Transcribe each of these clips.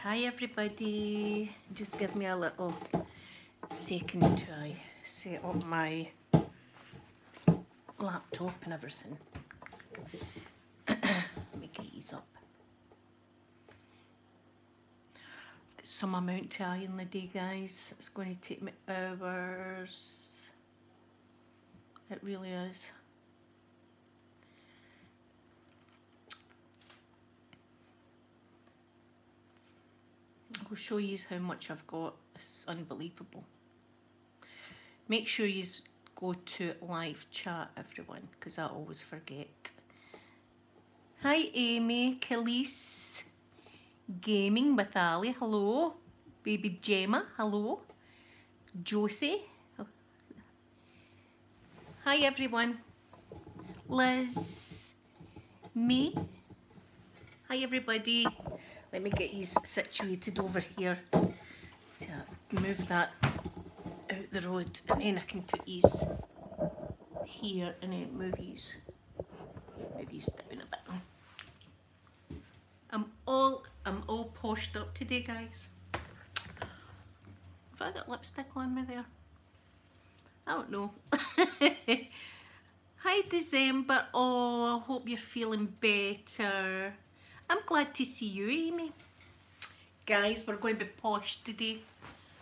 Hi everybody, just give me a little second to set up my laptop and everything. Let me get these up. Got some amount to iron the day, guys. It's going to take me hours. It really is. I'll show you how much I've got. It's unbelievable. Make sure you go to live chat, everyone, because I always forget. Hi Amy, Khalees, Gaming with Ali, hello. Baby Gemma, hello. Josie. Hi everyone. Liz, me. Hi everybody. Let me get these situated over here to move that out the road, and then I can put these here and then move these down a bit. I'm all poshed up today, guys. Have I got lipstick on me there? I don't know. Hi December. Oh, I hope you're feeling better. I'm glad to see you, Amy. Guys, we're going to be posh today.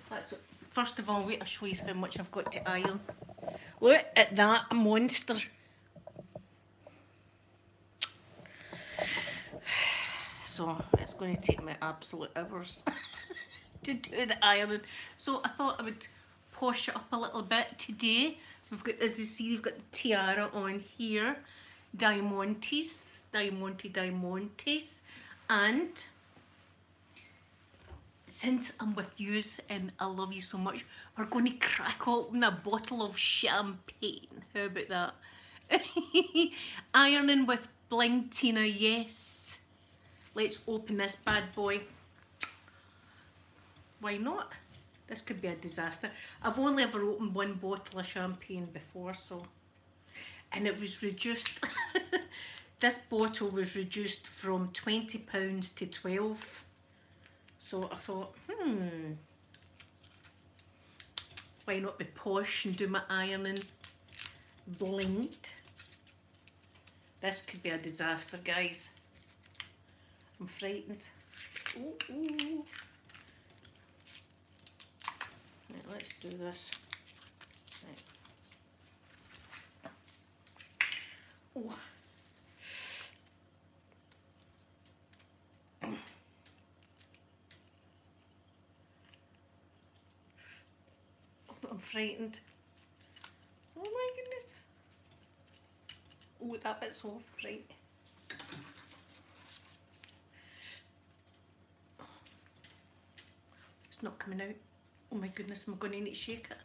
That's what, first of all, wait, I'll show you how much I've got to iron. Look at that monster. So it's going to take me absolute hours to do the ironing. So I thought I would posh it up a little bit today. We've got, as you see, we've got the tiara on here. Diamantes, and since I'm with yous and I love you so much, we're going to crack open a bottle of champagne. How about that? Ironing with Bling Tina, yes. Let's open this bad boy. Why not? This could be a disaster. I've only ever opened one bottle of champagne before, so, and it was reduced. This bottle was reduced from £20 to 12. So I thought, why not be posh and do my ironing blinged? This could be a disaster, guys. I'm frightened. Ooh, ooh. Right, let's do this. Right. Oh. I'm frightened. Oh my goodness. Oh, that bit's off, right. It's not coming out. Oh my goodness, I'm going to need to shake it.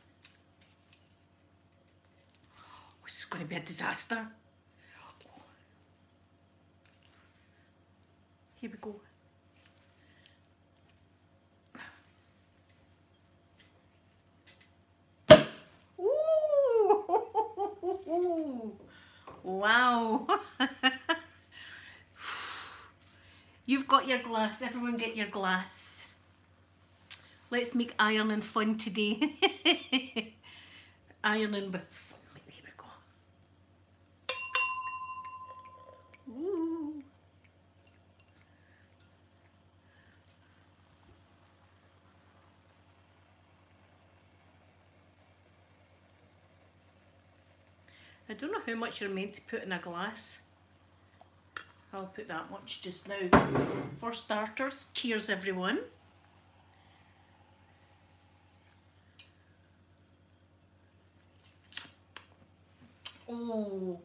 Oh, this is going to be a disaster. Oh. Here we go. Ooh. Wow. You've got your glass. Everyone get your glass. Let's make ironing fun today. Ironing with fun. Here we go. Ooh. I don't know how much you're meant to put in a glass. I'll put that much just now. For starters, cheers everyone. Oh,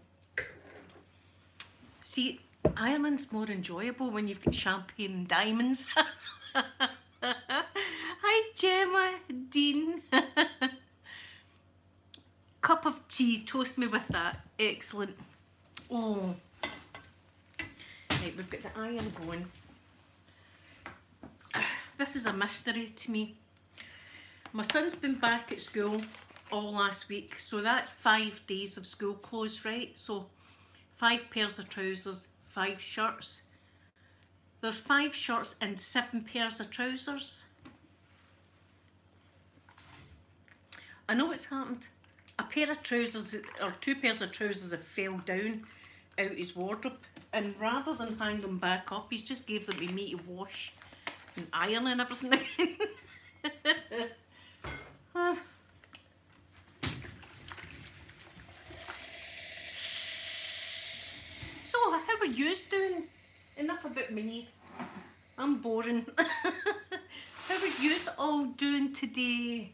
see, ironing's more enjoyable when you've got champagne and diamonds. Hi Gemma, Dean. Cup of tea, toast me with that. Excellent. Oh, right, we've got the iron going. This is a mystery to me. My son's been back at school all last week, so that's 5 days of school clothes, right? So 5 pairs of trousers, 5 shirts. There's 5 shirts and 7 pairs of trousers. I know what's happened. A pair of trousers, or 2 pairs of trousers have fell down out his wardrobe, and rather than hang them back up, he's just gave them to me to wash and iron and everything again. So, how are yous doing? Enough about me. I'm boring. How are yous all doing today?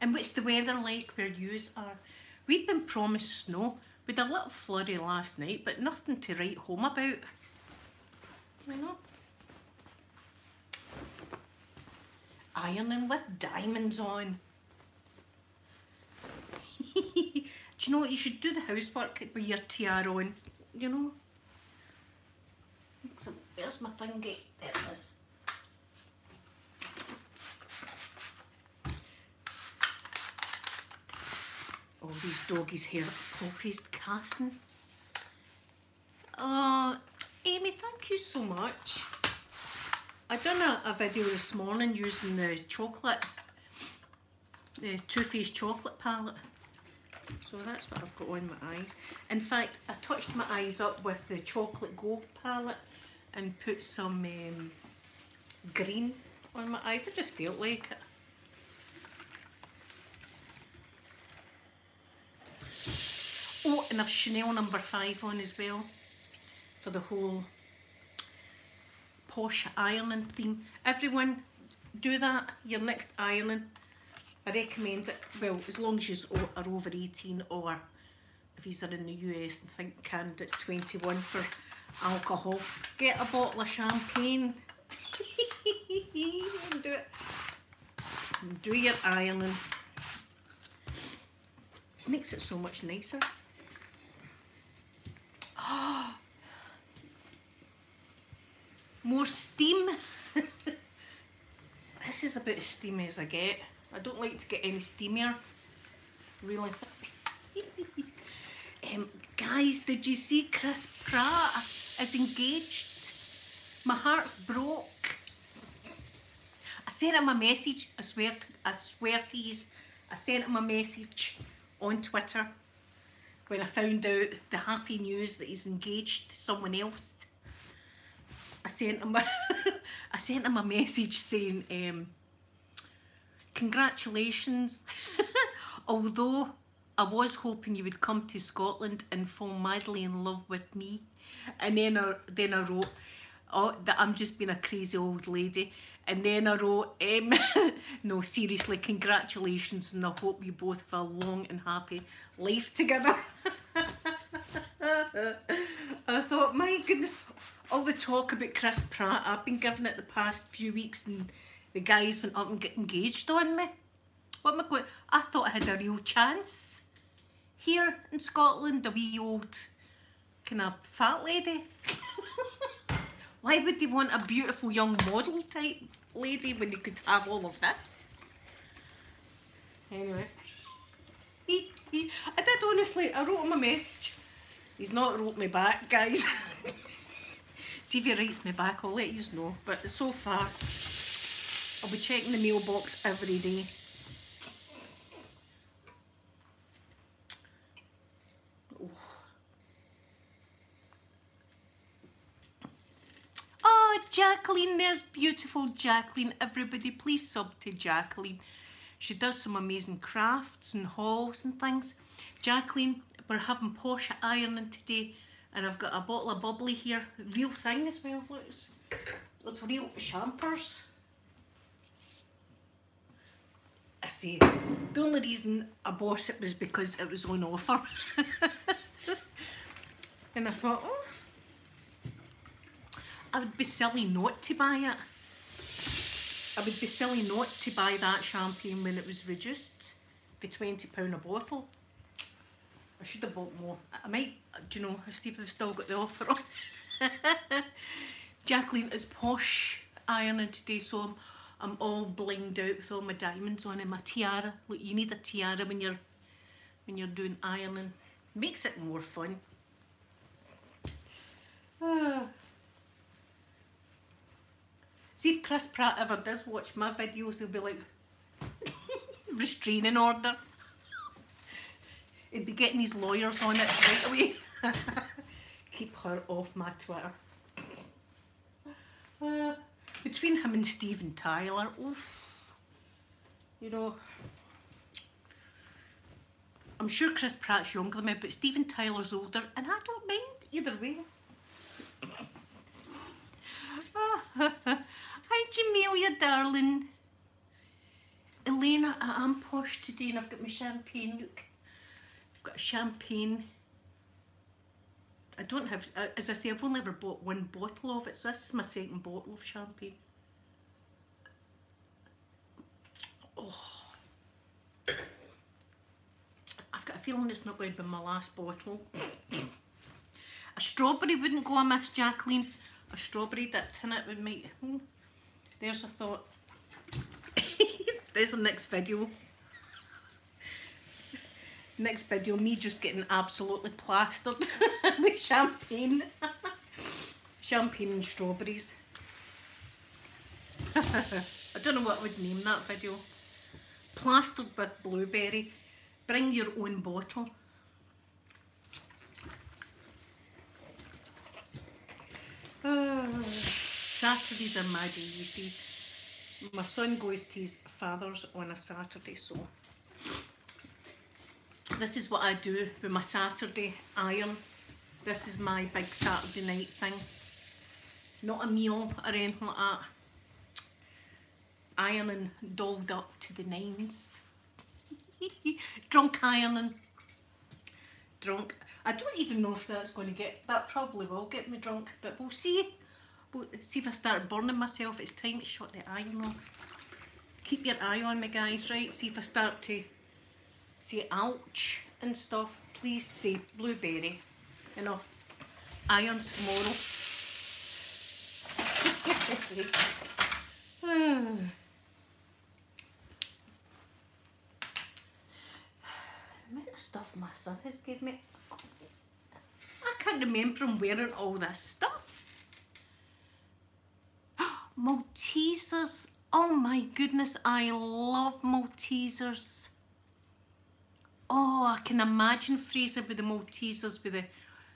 And what's the weather like where yous are? We've been promised snow. We had a little flurry last night, but nothing to write home about. You know? Ironing with diamonds on. Do you know what? You should do the housework with your tiara on. You know? So, there's my thingy. There it is. Oh, these doggies' hair Poppy's casting. Amy, thank you so much. I done a video this morning using the chocolate, the Too Faced chocolate palette. So that's what I've got on my eyes. In fact, I touched my eyes up with the chocolate gold palette and put some green on my eyes. I just felt like it. Oh, and I've Chanel No. 5 on as well for the whole Posh ironing theme. Everyone, do that, your next ironing. I recommend it, well, as long as you are over 18, or if you're in the US and think Canada's 21 for alcohol, get a bottle of champagne and do it. And do your ironing. It makes it so much nicer. More steam. This is about as steamy as I get. I don't like to get any steamier, really. Guys, did you see Chris Pratt is engaged? My heart's broke. I sent him a message, I swear to you, I sent him a message on Twitter when I found out the happy news that he's engaged to someone else. I sent him a message saying, congratulations, although I was hoping you would come to Scotland and fall madly in love with me. And then I wrote, oh, that I'm just being a crazy old lady. And then I wrote, no, seriously, congratulations, and I hope you both have a long and happy life together. I thought, my goodness, all the talk about Chris Pratt, I've been giving it the past few weeks, and the guys went up and got engaged on me. What am I going? I thought I had a real chance here in Scotland, a wee old kind of fat lady. Why would they want a beautiful young model type lady when they could have all of this? Anyway, I did honestly, I wrote him a message. He's not wrote me back, guys. See if he writes me back, I'll let you know. But so far, I'll be checking the mailbox every day. Oh, Jacqueline, there's beautiful Jacqueline. Everybody, please sub to Jacqueline. She does some amazing crafts and hauls and things. Jacqueline, we're having Posh ironing today, and I've got a bottle of bubbly here. Real thing as well, look. It's real champers. I say, the only reason I bought it was because it was on offer. And I thought, oh, I would be silly not to buy it. I would be silly not to buy that champagne when it was reduced for £20 a bottle. I should have bought more. I might, do you know, see if they've still got the offer on. Jacqueline is Posh ironing today, so I'm all blinged out with all my diamonds on and my tiara. Look, you need a tiara when you're doing ironing. Makes it more fun. See if Chris Pratt ever does watch my videos, he'll be like, restraining order. He'd be getting his lawyers on it right away. Keep her off my Twitter. Between him and Steven Tyler, oof, you know, I'm sure Chris Pratt's younger than me, but Steven Tyler's older, and I don't mind either way. Hi Jamelia, darling. Elena, I'm posh today and I've got my champagne, look. I've got a champagne. I don't have, as I say, I've only ever bought one bottle of it, so this is my second bottle of champagne. Oh. I've got a feeling it's not going to be my last bottle. A strawberry wouldn't go amiss, Jacqueline. A strawberry dipped in it would make... There's a thought. There's the next video. Next video, me just getting absolutely plastered with champagne. Champagne and strawberries. I don't know what I would name that video. Plastered with blueberry. Bring your own bottle. Saturdays are my day, you see. My son goes to his father's on a Saturday, so this is what I do with my Saturday iron. This is my big Saturday night thing. Not a meal or anything like that. Ironing dolled up to the nines. Drunk ironing. Drunk. I don't even know if that's going to get, that probably will get me drunk, but we'll see. We'll see if I start burning myself. It's time to shut the iron off. Keep your eye on me, guys, right? See if I start to say ouch and stuff. Please say blueberry. You know, iron tomorrow. The amount of stuff my son has given me. I can't remember him wearing all this stuff. Maltesers. Oh my goodness, I love Maltesers. Oh, I can imagine Fraser with the Maltesers with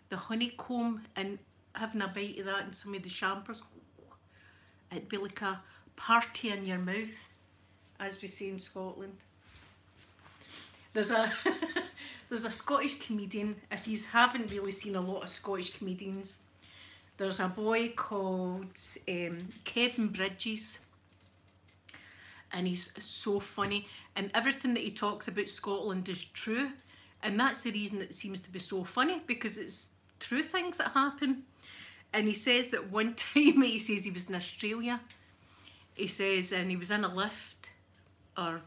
the honeycomb and having a bite of that and some of the champers. It'd be like a party in your mouth, as we say in Scotland. There's a there's a Scottish comedian, if you haven't really seen a lot of Scottish comedians, there's a boy called Kevin Bridges, and he's so funny, and everything that he talks about Scotland is true, and that's the reason it seems to be so funny, because it's true things that happen. And he says that one time, he says he was in Australia, he says, and he was in a lift, or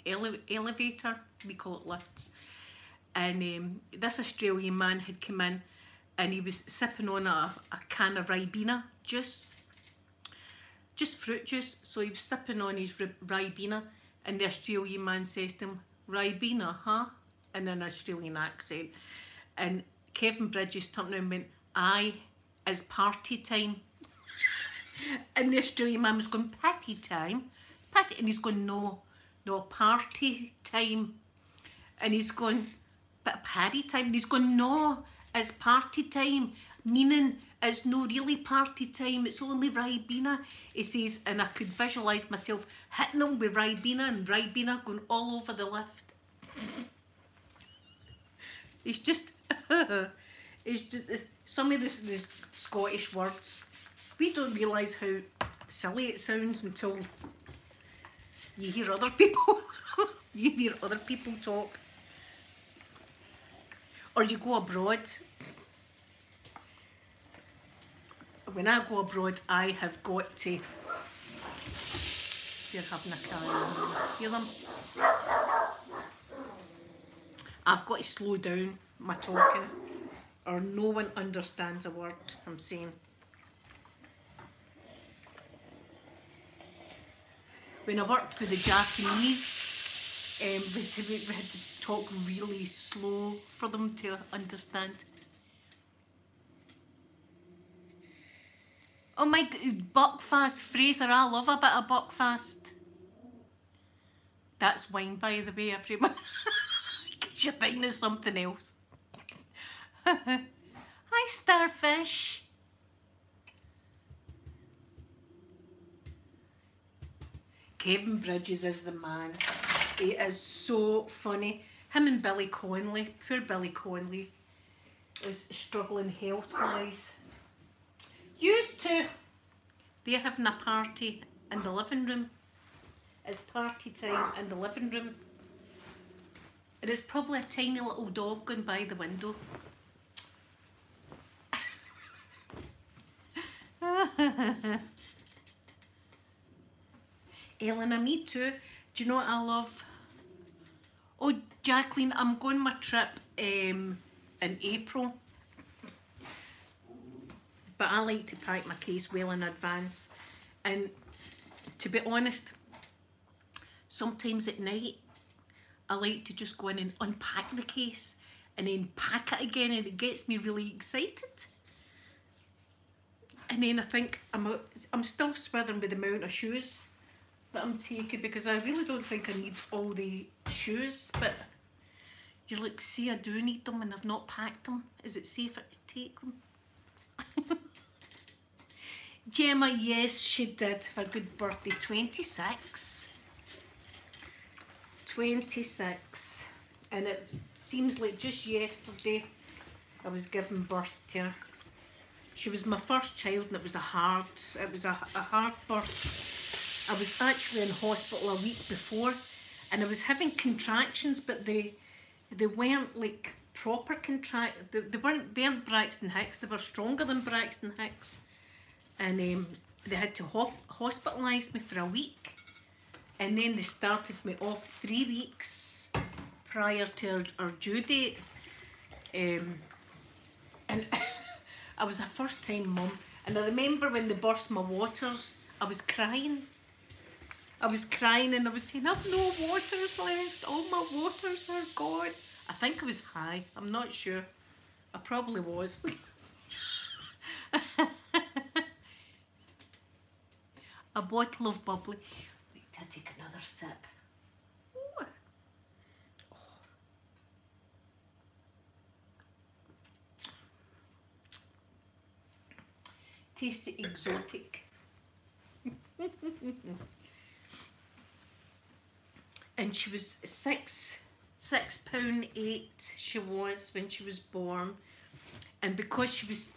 elevator, we call it lifts, and this Australian man had come in and he was sipping on a can of Ribena juice, just fruit juice, so he was sipping on his Ribena, and the Australian man says to him, Ribena, huh? In an Australian accent, and Kevin Bridges turned around and went, aye, it's party time. And the Australian man was going, patty time? Patty, and he's going, no, party time. And he's going, but party time? And he's going, no, it's party time, meaning it's no really party time, it's only Ribena. He says, and I could visualise myself hitting him with Ribena and Ribena going all over the lift. It's just, some of the Scottish words, we don't realise how silly it sounds until you hear other people, you hear other people talk. Or you go abroad. When I go abroad, I have got to... They're having a car. Hear them? I've got to slow down my talking, or no one understands a word I'm saying. When I worked with the Japanese, we had to talk really slow for them to understand. Oh my, Buckfast, Fraser, I love a bit of Buckfast. That's wine, by the way, everyone. Because you're thinking of something else. Hi, Starfish. Kevin Bridges is the man. He is so funny. Him and Billy Connolly, poor Billy Connolly, is struggling health-wise. Used to. They're having a party in the living room. It's party time in the living room. And it's probably a tiny little dog going by the window. Elena, me too. Do you know what I love? Oh, Jacqueline, I'm going my trip in April. But I like to pack my case well in advance. And to be honest, sometimes at night, I like to just go in and unpack the case and then pack it again, and it gets me really excited. And then I think I'm still swithering with the amount of shoes that I'm taking, because I really don't think I need all the shoes, but you're like, see, I do need them and I've not packed them. Is it safer to take them? Gemma, yes, she did have a good birthday. 26. 26. And it seems like just yesterday I was giving birth to her. She was my first child, and it was a hard birth. I was actually in hospital a week before, and I was having contractions, but they weren't like proper contractions. They weren't Braxton Hicks. They were stronger than Braxton Hicks. And they had to hospitalise me for a week, and then they started me off 3 weeks prior to our due date. And I was a first time mum, and I remember when they burst my waters, I was crying. I was crying and I was saying, I've no waters left, all my waters are gone. I think I was high, I'm not sure. I probably was. A bottle of bubbly. Wait till I take another sip. Ooh. Oh. Tasty exotic. And she was £6.8 she was when she was born. And because she was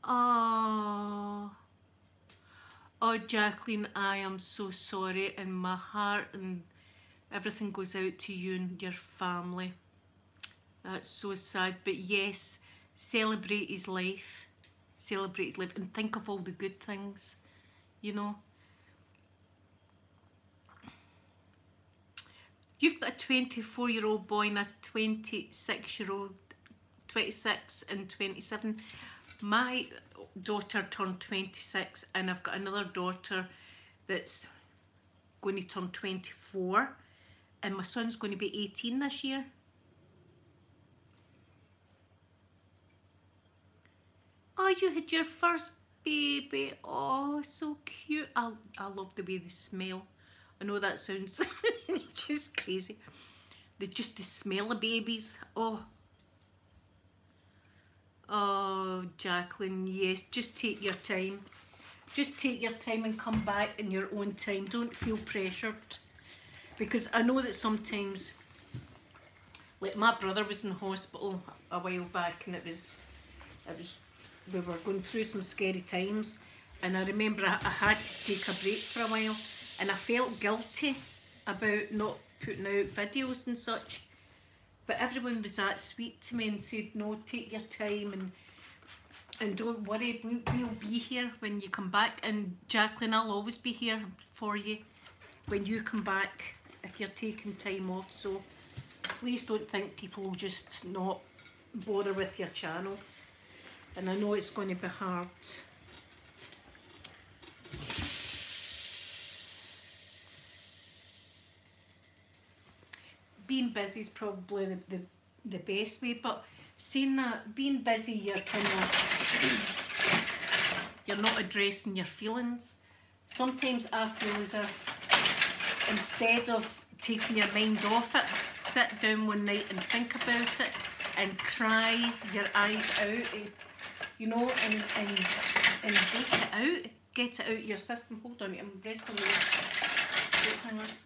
oh, Jacqueline, I am so sorry, and my heart and everything goes out to you and your family. That's so sad, but yes, celebrate his life. Celebrate his life and think of all the good things, you know. You've got a 24-year-old boy and a 26-year-old, 26 and 27. My daughter turned 26, and I've got another daughter that's going to turn 24, and my son's going to be 18 this year. Oh, you had your first baby. Oh, so cute. I love the way they smell. I know that sounds just crazy. Just the smell of babies. Oh, Jacqueline, yes, just take your time. Just take your time and come back in your own time. Don't feel pressured. Because I know that sometimes, like my brother was in hospital a while back, and we were going through some scary times, and I remember I had to take a break for a while, and I felt guilty about not putting out videos and such. But everyone was that sweet to me and said, no, take your time and don't worry, we'll be here when you come back. And Jacqueline, I'll always be here for you when you come back if you're taking time off. So please don't think people will just not bother with your channel. And I know it's going to be hard. Being busy is probably the best way, but saying that, being busy, you're kind of, you're not addressing your feelings. Sometimes I feel as if instead of taking your mind off it, sit down one night and think about it and cry your eyes out, you know, and get it out your system. Hold on, I'm resting my coat hangers.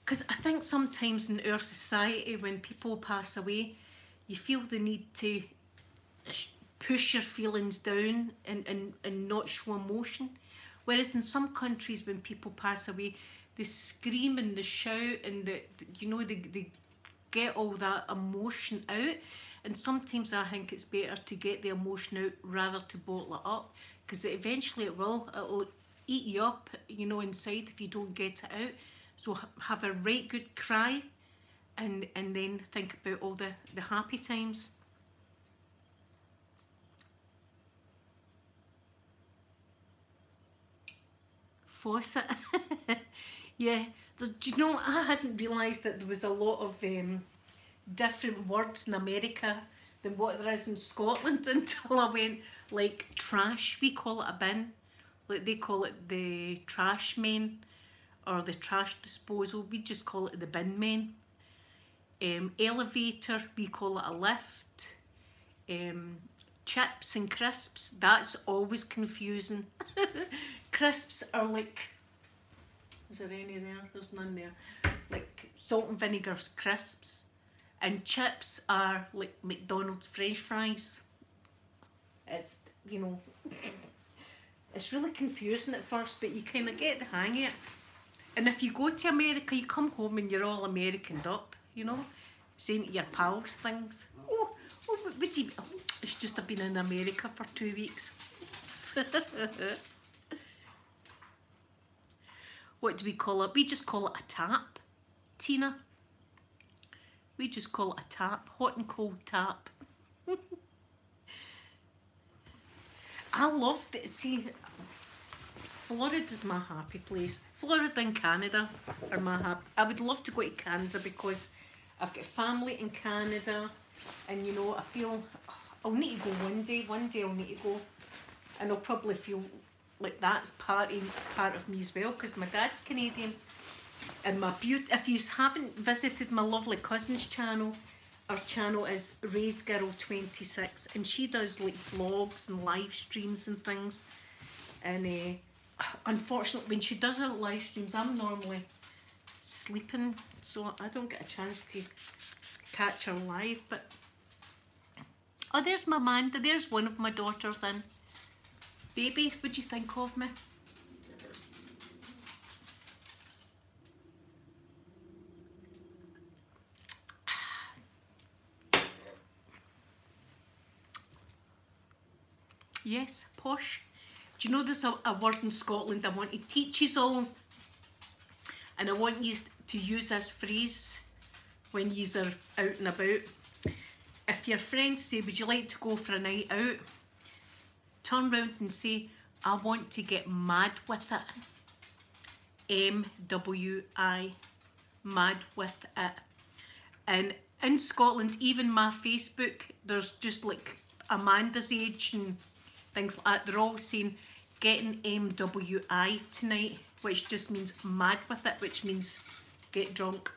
Because I think sometimes in our society, when people pass away, you feel the need to push your feelings down and not show emotion. Whereas in some countries, when people pass away, they scream and they shout and they get all that emotion out. And sometimes I think it's better to get the emotion out rather to bottle it up, because eventually it'll eat you up, you know, inside if you don't get it out. So have a right good cry and then think about all the happy times. Faucet. Yeah, do you know, I hadn't realised that there was a lot of different words in America than what there is in Scotland until I went, like trash, we call it a bin, like they call it the trash men or the trash disposal, we just call it the bin men. Elevator, we call it a lift. Chips and crisps, that's always confusing. Crisps are like, is there any there? There's none there. Like salt and vinegar crisps. And chips are like McDonald's French fries. It's, you know, it's really confusing at first, but you kind of get the hang of it. And if you go to America, you come home and you're all Americaned up, you know, saying to your pals things. Oh, what's he? Oh, it's just I've been in America for 2 weeks. What do we call it? We just call it a tap, Tina. We just call it a tap, hot and cold tap. I love it. See, Florida's my happy place. Florida and Canada are my happy. I would love to go to Canada because I've got family in Canada, and you know, I feel I'll need to go one day. One day I'll need to go, and I'll probably feel like that's part of me as well, because my dad's Canadian. And if you haven't visited my lovely cousin's channel, our channel is Ray's Girl 26, and she does like vlogs and live streams and things. And unfortunately, when she does her live streams, I'm normally sleeping, so I don't get a chance to catch her live. But oh, there's my Amanda. There's one of my daughters in. Baby, what'd you think of me? Yes, posh. Do you know there's a word in Scotland I want to teach you all, and I want you to use this phrase when you are out and about. If your friends say, would you like to go for a night out? Turn round and say, I want to get mad with it. M-W-I, mad with it. And in Scotland, even my Facebook, there's just like Amanda's age and things like that. They're all saying getting MWI tonight, which just means mad with it, which means get drunk.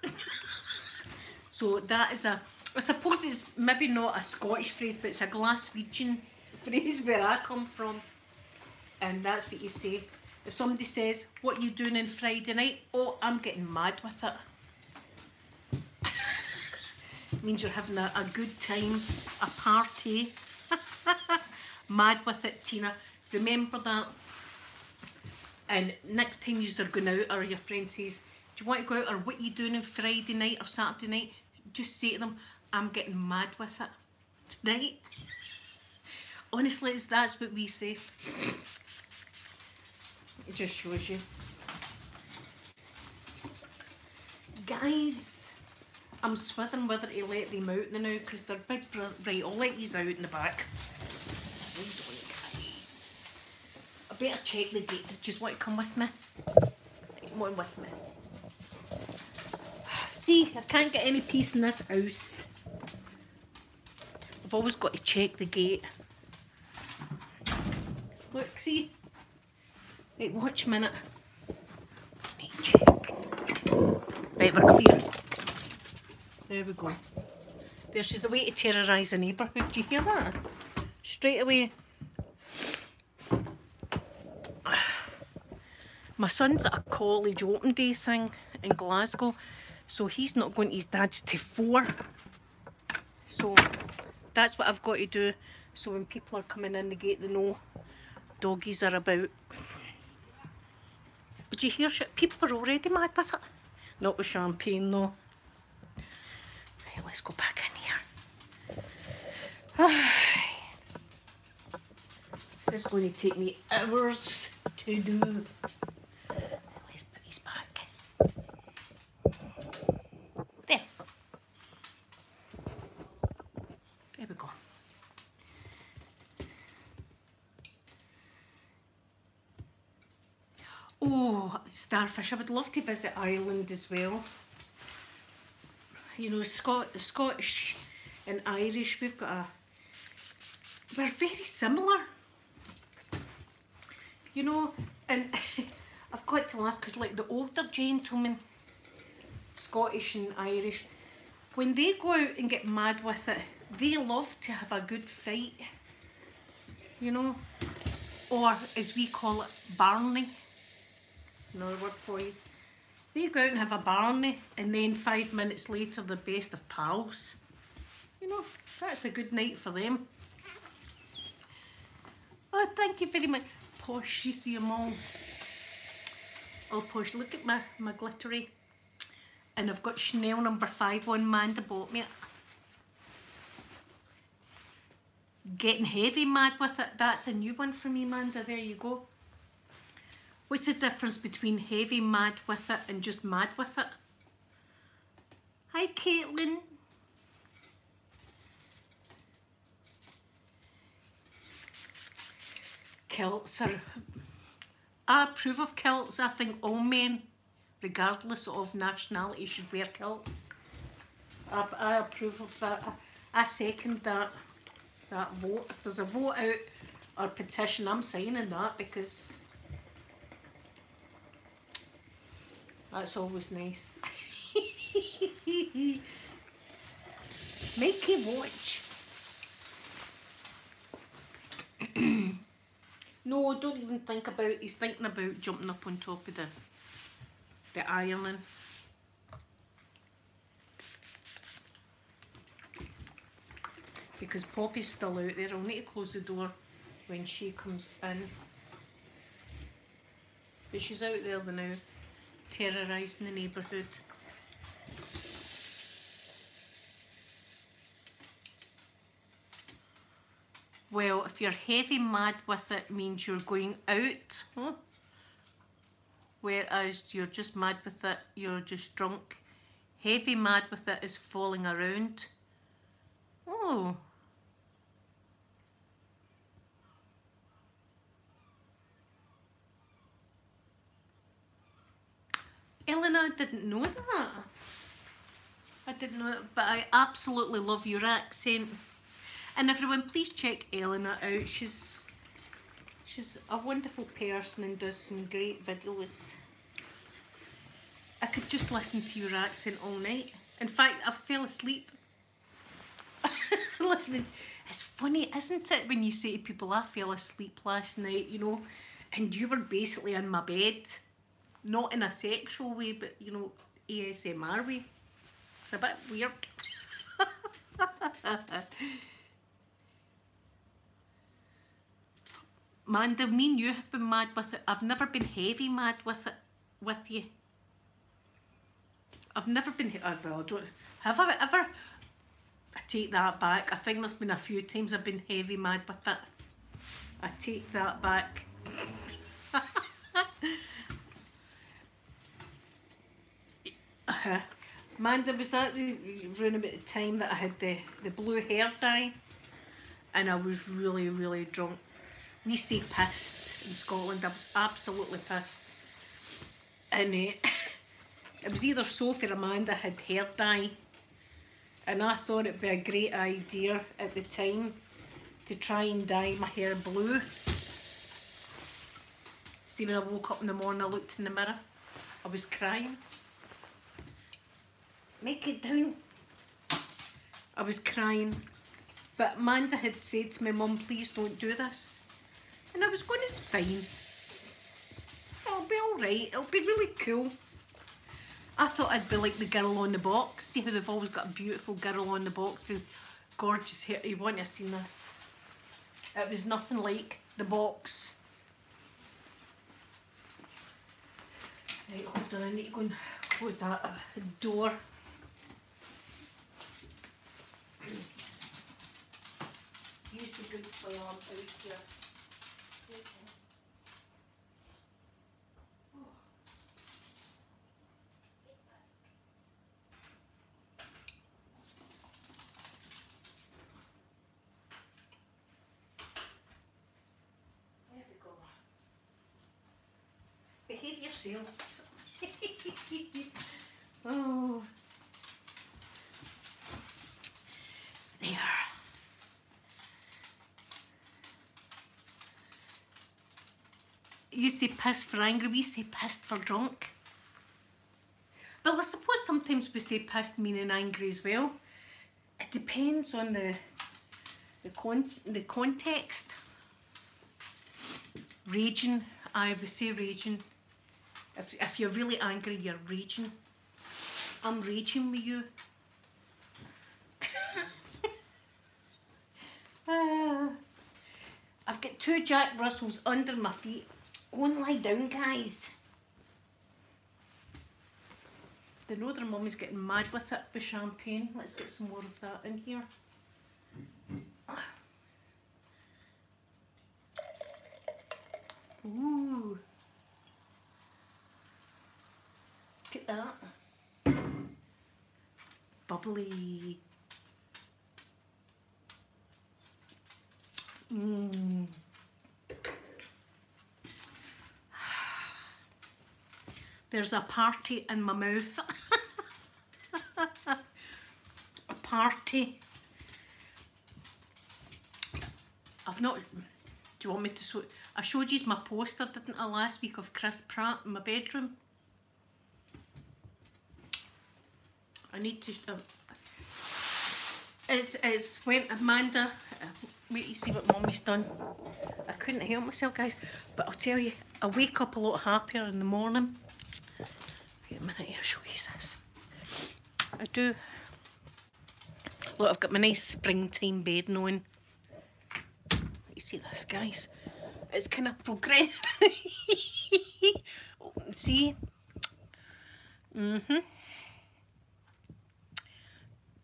So that is I suppose it's maybe not a Scottish phrase, but it's a Glaswegian phrase where I come from. And that's what you say. If somebody says, what are you doing on Friday night? Oh, I'm getting mad with it. It means you're having a good time, a party. Mad with it, Tina. Remember that. And next time you are going out, or your friend says, do you want to go out, or what are you doing on Friday night or Saturday night? Just say to them, I'm getting mad with it tonight. Honestly, that's what we say. It just shows you. Guys, I'm swithing whether to let them out now because they're big. Right, I'll let these out in the back. I better check the gate. Do you just want to come with me? Come on with me. See, I can't get any peace in this house. I've always got to check the gate. Look, see? Right, watch a minute. Let me check. Right, we're clear. There we go. There, she's a way to terrorise the neighbourhood. Do you hear that? Straight away. My son's at a college open day thing in Glasgow, so he's not going to his dad's till 4. So that's what I've got to do. So when people are coming in the gate, they know doggies are about. Would you hear shit? People are already mad with it. Not with champagne though. Right, let's go back in here. This is going to take me hours to do. Let's put these back. There. There we go. Oh, starfish. I would love to visit Ireland as well. You know, Scottish and Irish, we're very similar. You know, and I've got to laugh because like the older gentlemen, Scottish and Irish, when they go out and get mad with it, they love to have a good fight. You know, or as we call it, barney. Another word for you. They go out and have a barney and then 5 minutes later they're best of pals. You know, that's a good night for them. Oh, thank you very much. Posh, you see them all. Oh, Posh, look at my glittery. And I've got Chanel number 5 on. Manda bought me it. Getting heavy mad with it. That's a new one for me, Manda. There you go. What's the difference between heavy mad with it and just mad with it? Hi, Caitlin. Kilts are... I approve of kilts. I think all men, regardless of nationality, should wear kilts. I approve of that. I second that vote. If there's a vote out or petition, I'm signing that because that's always nice. Mikey watch. No, don't even think about it. He's thinking about jumping up on top of the ironing. Because Poppy's still out there. I'll need to close the door when she comes in. But she's out there now, terrorising the neighbourhood. Well, if you're heavy mad with it, means you're going out. Huh? Whereas you're just mad with it, you're just drunk. Heavy mad with it is falling around. Oh. Elena, I didn't know that. I didn't know it, but I absolutely love your accent. And everyone, please check Elena out. She's a wonderful person and does some great videos. I could just listen to your accent all night. In fact, I fell asleep listening. It's funny, isn't it, when you say to people, I fell asleep last night, you know, and you were basically in my bed. Not in a sexual way, but, you know, ASMR way. It's a bit weird. Manda, me and you have been mad with it. I've never been heavy mad with it, with you. I've never been, well, I don't, have I ever? I take that back. I think there's been a few times I've been heavy mad with it. I take that back. Amanda, was that around about the time that I had the blue hair dye and I was really, really drunk? We say pissed in Scotland. I was absolutely pissed. And it was either Sophie or Amanda had hair dye And I thought it'd be a great idea at the time to try and dye my hair blue. See, when I woke up in the morning, I looked in the mirror, I was crying. Make it down. I was crying. But Amanda had said to me, Mum, please don't do this. And I was going, it's fine. It'll be alright. It'll be really cool. I thought I'd be like the girl on the box. See how they've always got a beautiful girl on the box with gorgeous hair. You want to have seen this? It was nothing like the box. Right, hold on, I need to go and close that door. Use the good fire out here. There we go. Behave yourselves. Oh. There. You say pissed for angry, we say pissed for drunk. Well, I suppose sometimes we say pissed meaning angry as well. It depends on the context. Raging, I would say raging. If you're really angry, you're raging. I'm raging with you. I've got 2 Jack Russells under my feet. Go and lie down, guys. They know their mummy's getting mad with it with champagne. Let's get some more of that in here. Ooh. Look at that. Bubbly. Mmm. There's a party in my mouth. A party. I've not... Do you want me to show... I showed you my poster, didn't I, last week of Chris Pratt in my bedroom? I need to... It's when Amanda... wait, you see what Mummy's done. I couldn't help myself, guys. But I'll tell you, I wake up a lot happier in the morning. Wait a minute, I'll show you this. I do. Look, I've got my nice springtime bedding on. You see this, guys? It's kind of progressed. See?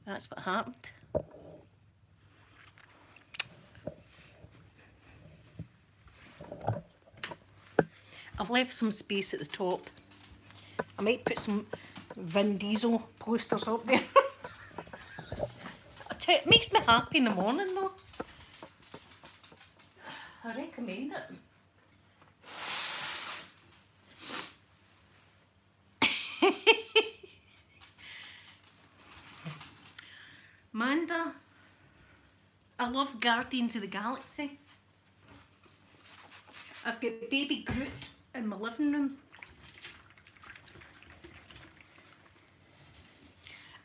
That's what happened. I've left some space at the top. I might put some Vin Diesel posters up there. It makes me happy in the morning though. I recommend it. Amanda, I love Guardians of the Galaxy. I've got baby Groot in my living room.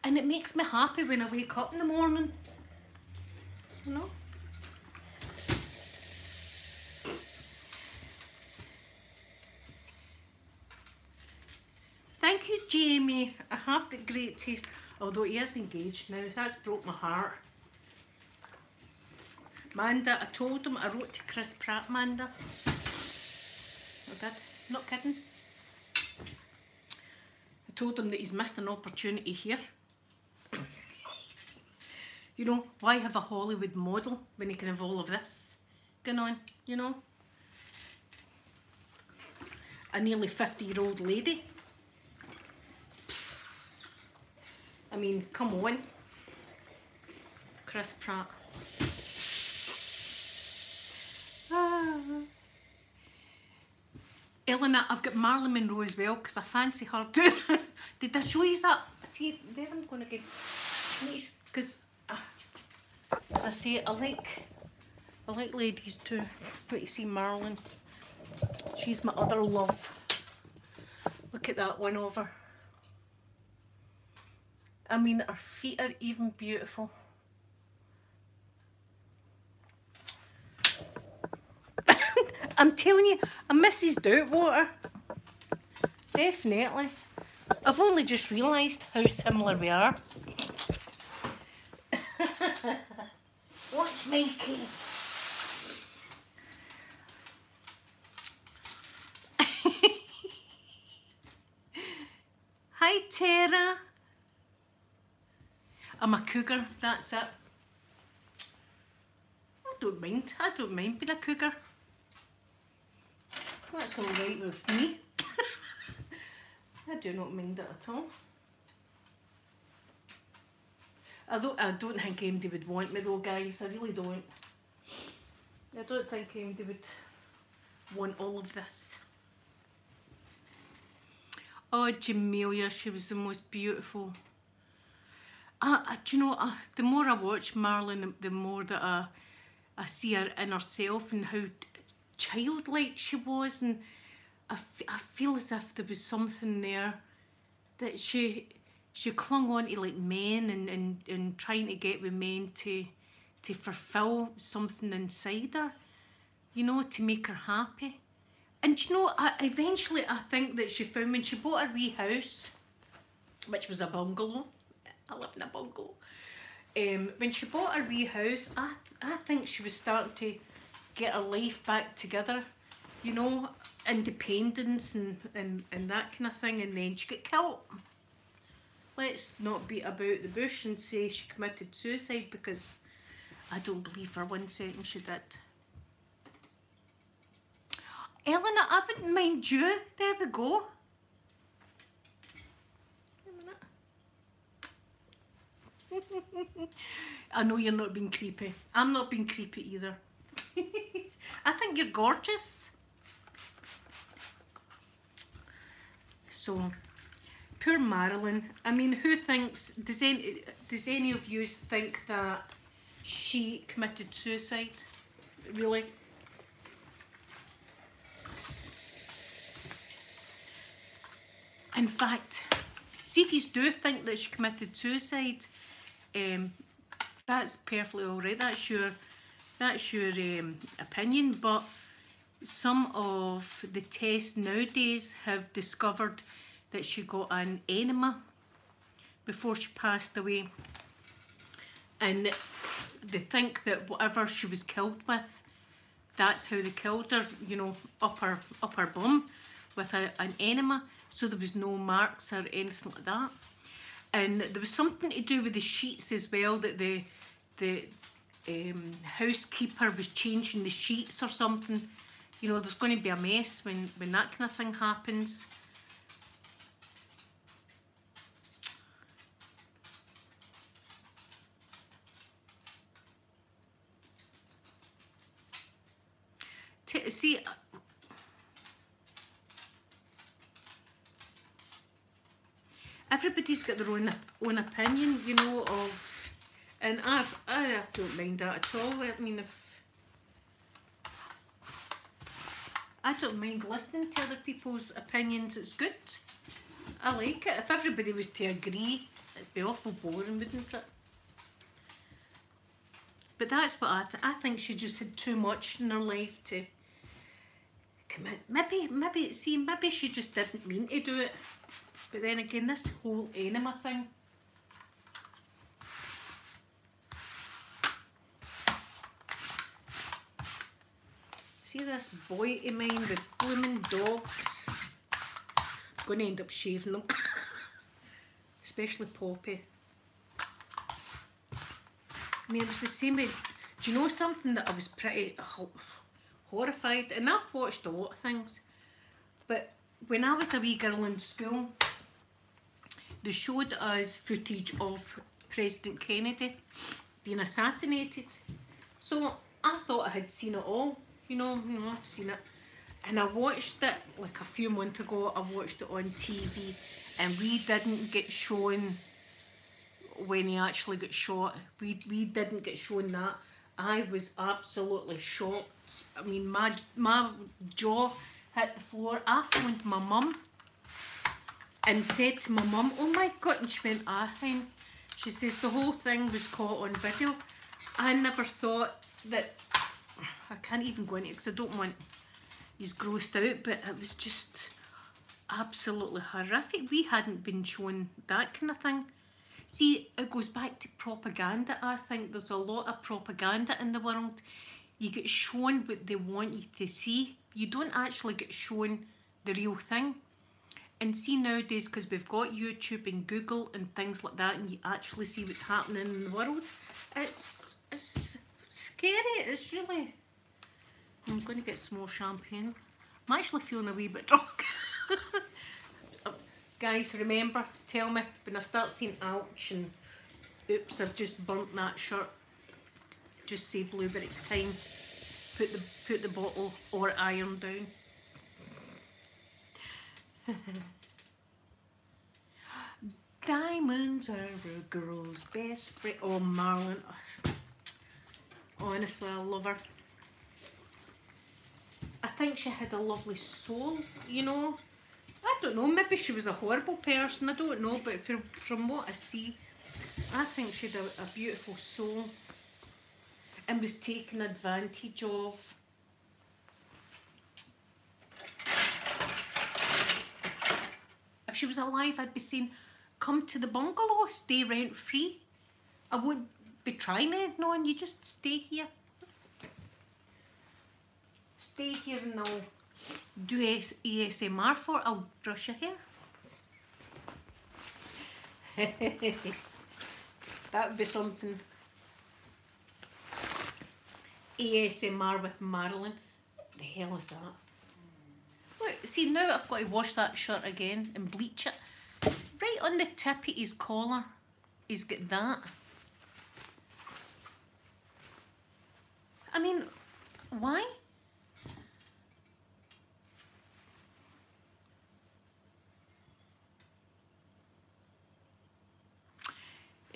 And it makes me happy when I wake up in the morning. You know? Thank you, Jamie. I have got great taste. Although he is engaged now. That's broke my heart. Amanda, I told him, I wrote to Chris Pratt, Amanda. I did. Not kidding. I told him that he's missed an opportunity here. You know, why have a Hollywood model when he can have all of this going on, you know? A nearly 50-year-old lady. I mean, come on. Chris Pratt. Eleanor, I've got Marilyn Monroe as well because I fancy her too. Did I show you that? See, there I'm going to get... because as I say, I like ladies too. But you see Marilyn, she's my other love. Look at that one over. I mean, her feet are even beautiful. I'm telling you, I'm Mrs. Doubtwater. Definitely. I've only just realised how similar we are. Watch Mikey. Hi Tara. I'm a cougar, that's it. I don't mind being a cougar. That's alright with me. I do not mind it at all. I don't think anybody would want me though, guys. I really don't. I don't think anybody would want all of this. Oh, Jamelia, she was the most beautiful. Do you know, the more I watch Marlon, the more that I see her in herself and how childlike she was, and I feel as if there was something there that she clung on to, like men, and trying to get with men to fulfill something inside her, you know, to make her happy. And you know, eventually I think that she found, when she bought a wee house, which was a bungalow. I live in a bungalow. When she bought her wee house, I think she was starting to get her life back together, you know, independence and that kind of thing, and then she got killed. Let's not beat about the bush and say she committed suicide, because I don't believe for 1 second she did. Eleanor, I wouldn't mind you. There we go. I know you're not being creepy. I'm not being creepy either. I think you're gorgeous. So, poor Marilyn. I mean, who thinks, does any of you think that she committed suicide? Really? In fact, see if you do think that she committed suicide, that's perfectly alright. That's your opinion. But some of the tests nowadays have discovered that she got an enema before she passed away, and they think that whatever she was killed with, that's how they killed her. You know, up her bum with an enema. So there was no marks or anything like that. And there was something to do with the sheets as well, that the housekeeper was changing the sheets or something. You know, there's going to be a mess when that kind of thing happens. See, everybody's got their own opinion, you know, of, and I don't mind that at all. I mean, I don't mind listening to other people's opinions. It's good. I like it. If everybody was to agree, it'd be awful boring, wouldn't it? But that's what I think she just had too much in her life to commit. Maybe she just didn't mean to do it. But then again, this whole enema thing. See this boy of mine with blooming dogs? I'm going to end up shaving them. Especially Poppy. I mean, it was the same way. Do you know something that I was pretty horrified? And I've watched a lot of things. But when I was a wee girl in school, they showed us footage of President Kennedy being assassinated. So I thought I had seen it all, you know, I've seen it. And I watched it like a few months ago. I watched it on TV, and we didn't get shown when he actually got shot. We didn't get shown that. I was absolutely shocked. I mean, my jaw hit the floor. I phoned my mum and said to my mum, oh my God, and she went, ah, hen. She says the whole thing was caught on video. I never thought that, I can't even go into it because I don't want he's grossed out, but it was just absolutely horrific. We hadn't been shown that kind of thing. See, it goes back to propaganda. I think there's a lot of propaganda in the world. You get shown what they want you to see. You don't actually get shown the real thing. And see nowadays, because we've got YouTube and Google and things like that, and you actually see what's happening in the world, it's scary. It's really... I'm going to get some more champagne. I'm actually feeling a wee bit drunk. Guys, remember, tell me when I start saying ouch and oops, I've just burnt that shirt. Just say Blueberry's time. Put the bottle or iron down. Diamonds are a girl's best friend. Oh, Marlon. Honestly, I love her. I think she had a lovely soul, you know. I don't know, maybe she was a horrible person, I don't know, but from what I see, I think she had a beautiful soul and was taken advantage of. If she was alive, I'd be saying, come to the bungalow, stay rent free. I wouldn't be trying it, no, and you just stay here. Stay here and I'll do ASMR for it. I'll brush your hair. That would be something. ASMR with Marilyn. What the hell is that? Look, see now I've got to wash that shirt again and bleach it. Right on the tip of his collar, he's got that. I mean, why?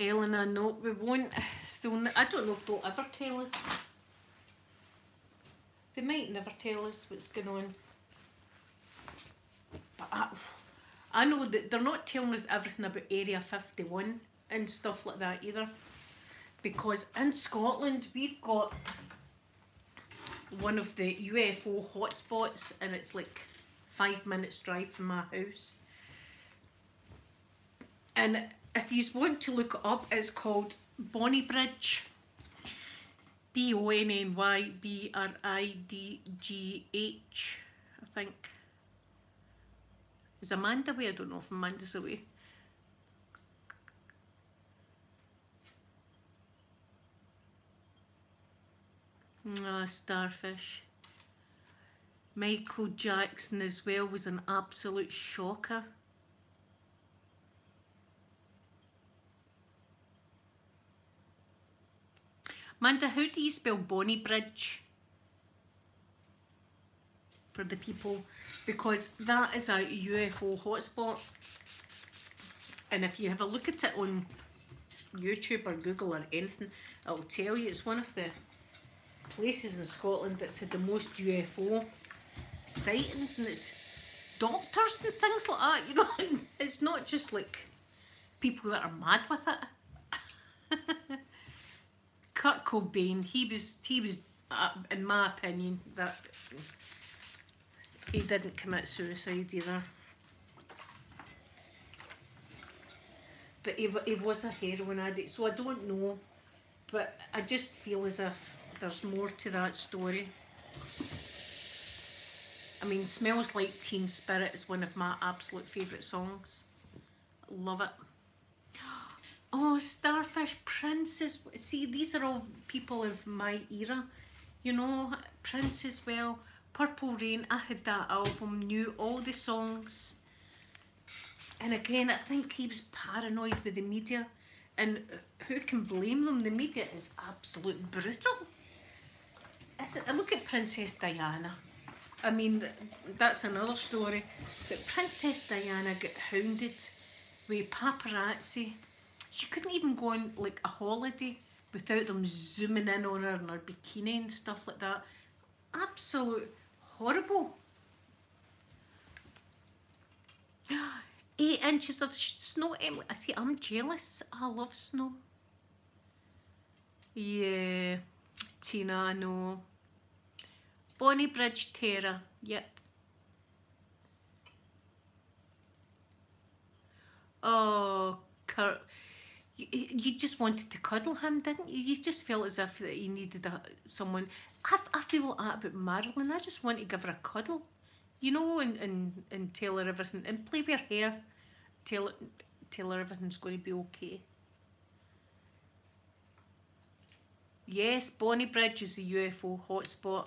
Elena, no, we won't. I don't know if they'll ever tell us. They might never tell us what's going on. But I know that they're not telling us everything about Area 51 and stuff like that either. Because in Scotland, we've got one of the UFO hotspots and it's like 5 minutes drive from my house. And if you want to look it up, it's called Bonnybridge. Bonnybridgh, I think. Is Amanda away? I don't know if Amanda's away. Ah, starfish. Michael Jackson as well was an absolute shocker. Amanda, how do you spell Bonnybridge? For the people, because that is a UFO hotspot. And if you have a look at it on YouTube or Google or anything, it'll tell you it's one of the places in Scotland that's had the most UFO sightings, and it's doctors and things like that, you know. It's not just like people that are mad with it. Kurt Cobain, he was in my opinion, that he didn't commit suicide either. But he was a heroin addict, so I don't know. But I just feel as if there's more to that story. I mean, Smells Like Teen Spirit is one of my absolute favourite songs. Love it. Oh, Starfish, Princess. See, these are all people of my era. You know, Prince as well. Purple Rain, I had that album, knew all the songs. And again, I think he was paranoid with the media. And who can blame them? The media is absolute brutal. I look at Princess Diana. I mean, that's another story. But Princess Diana got hounded with paparazzi. She couldn't even go on like a holiday without them zooming in on her in her bikini and stuff like that. Absolute horrible. 8 inches of snow, Emily. I see, I'm jealous. I love snow. Yeah, Tina, I know. Bonnie Bridge Terra, yep. Oh, Kurt. You just wanted to cuddle him, didn't you? You just felt as if that you needed someone. I feel like that about Marilyn. I just want to give her a cuddle, you know, and tell her everything, and play with her hair, tell her everything's going to be okay. Yes, Bonnie Bridge is a UFO hotspot.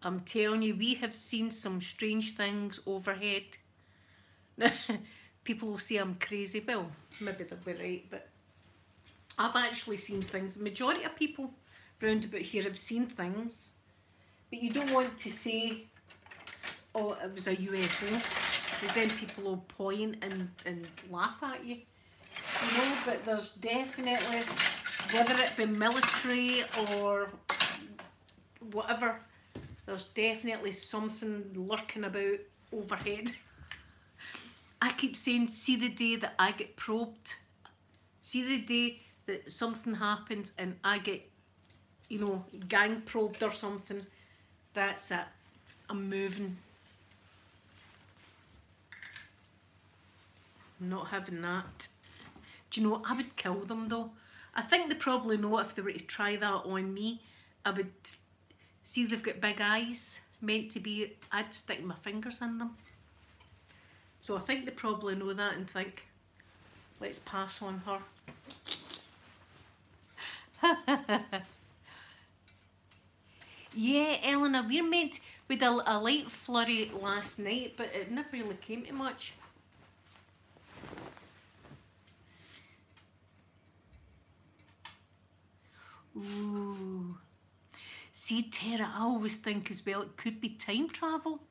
I'm telling you, we have seen some strange things overhead. People will say I'm crazy. Well, maybe they'll be right, but I've actually seen things. The majority of people round about here have seen things, but you don't want to say, oh, it was a UFO, because then people will point and laugh at you. You know, but there's definitely, whether it be military or whatever, there's definitely something lurking about overhead. I keep saying, see the day that I get probed, see the day that something happens and I get, you know, gang probed or something, that's it. I'm moving. I'm not having that. Do you know what? I would kill them though. I think they probably know if they were to try that on me, I would see they've got big eyes, meant to be, I'd stick my fingers in them. So I think they probably know that and think, let's pass on her. Yeah, Eleanor, we had a light flurry last night, but it never really came to much. Ooh. See, Tara, I always think as well it could be time travel.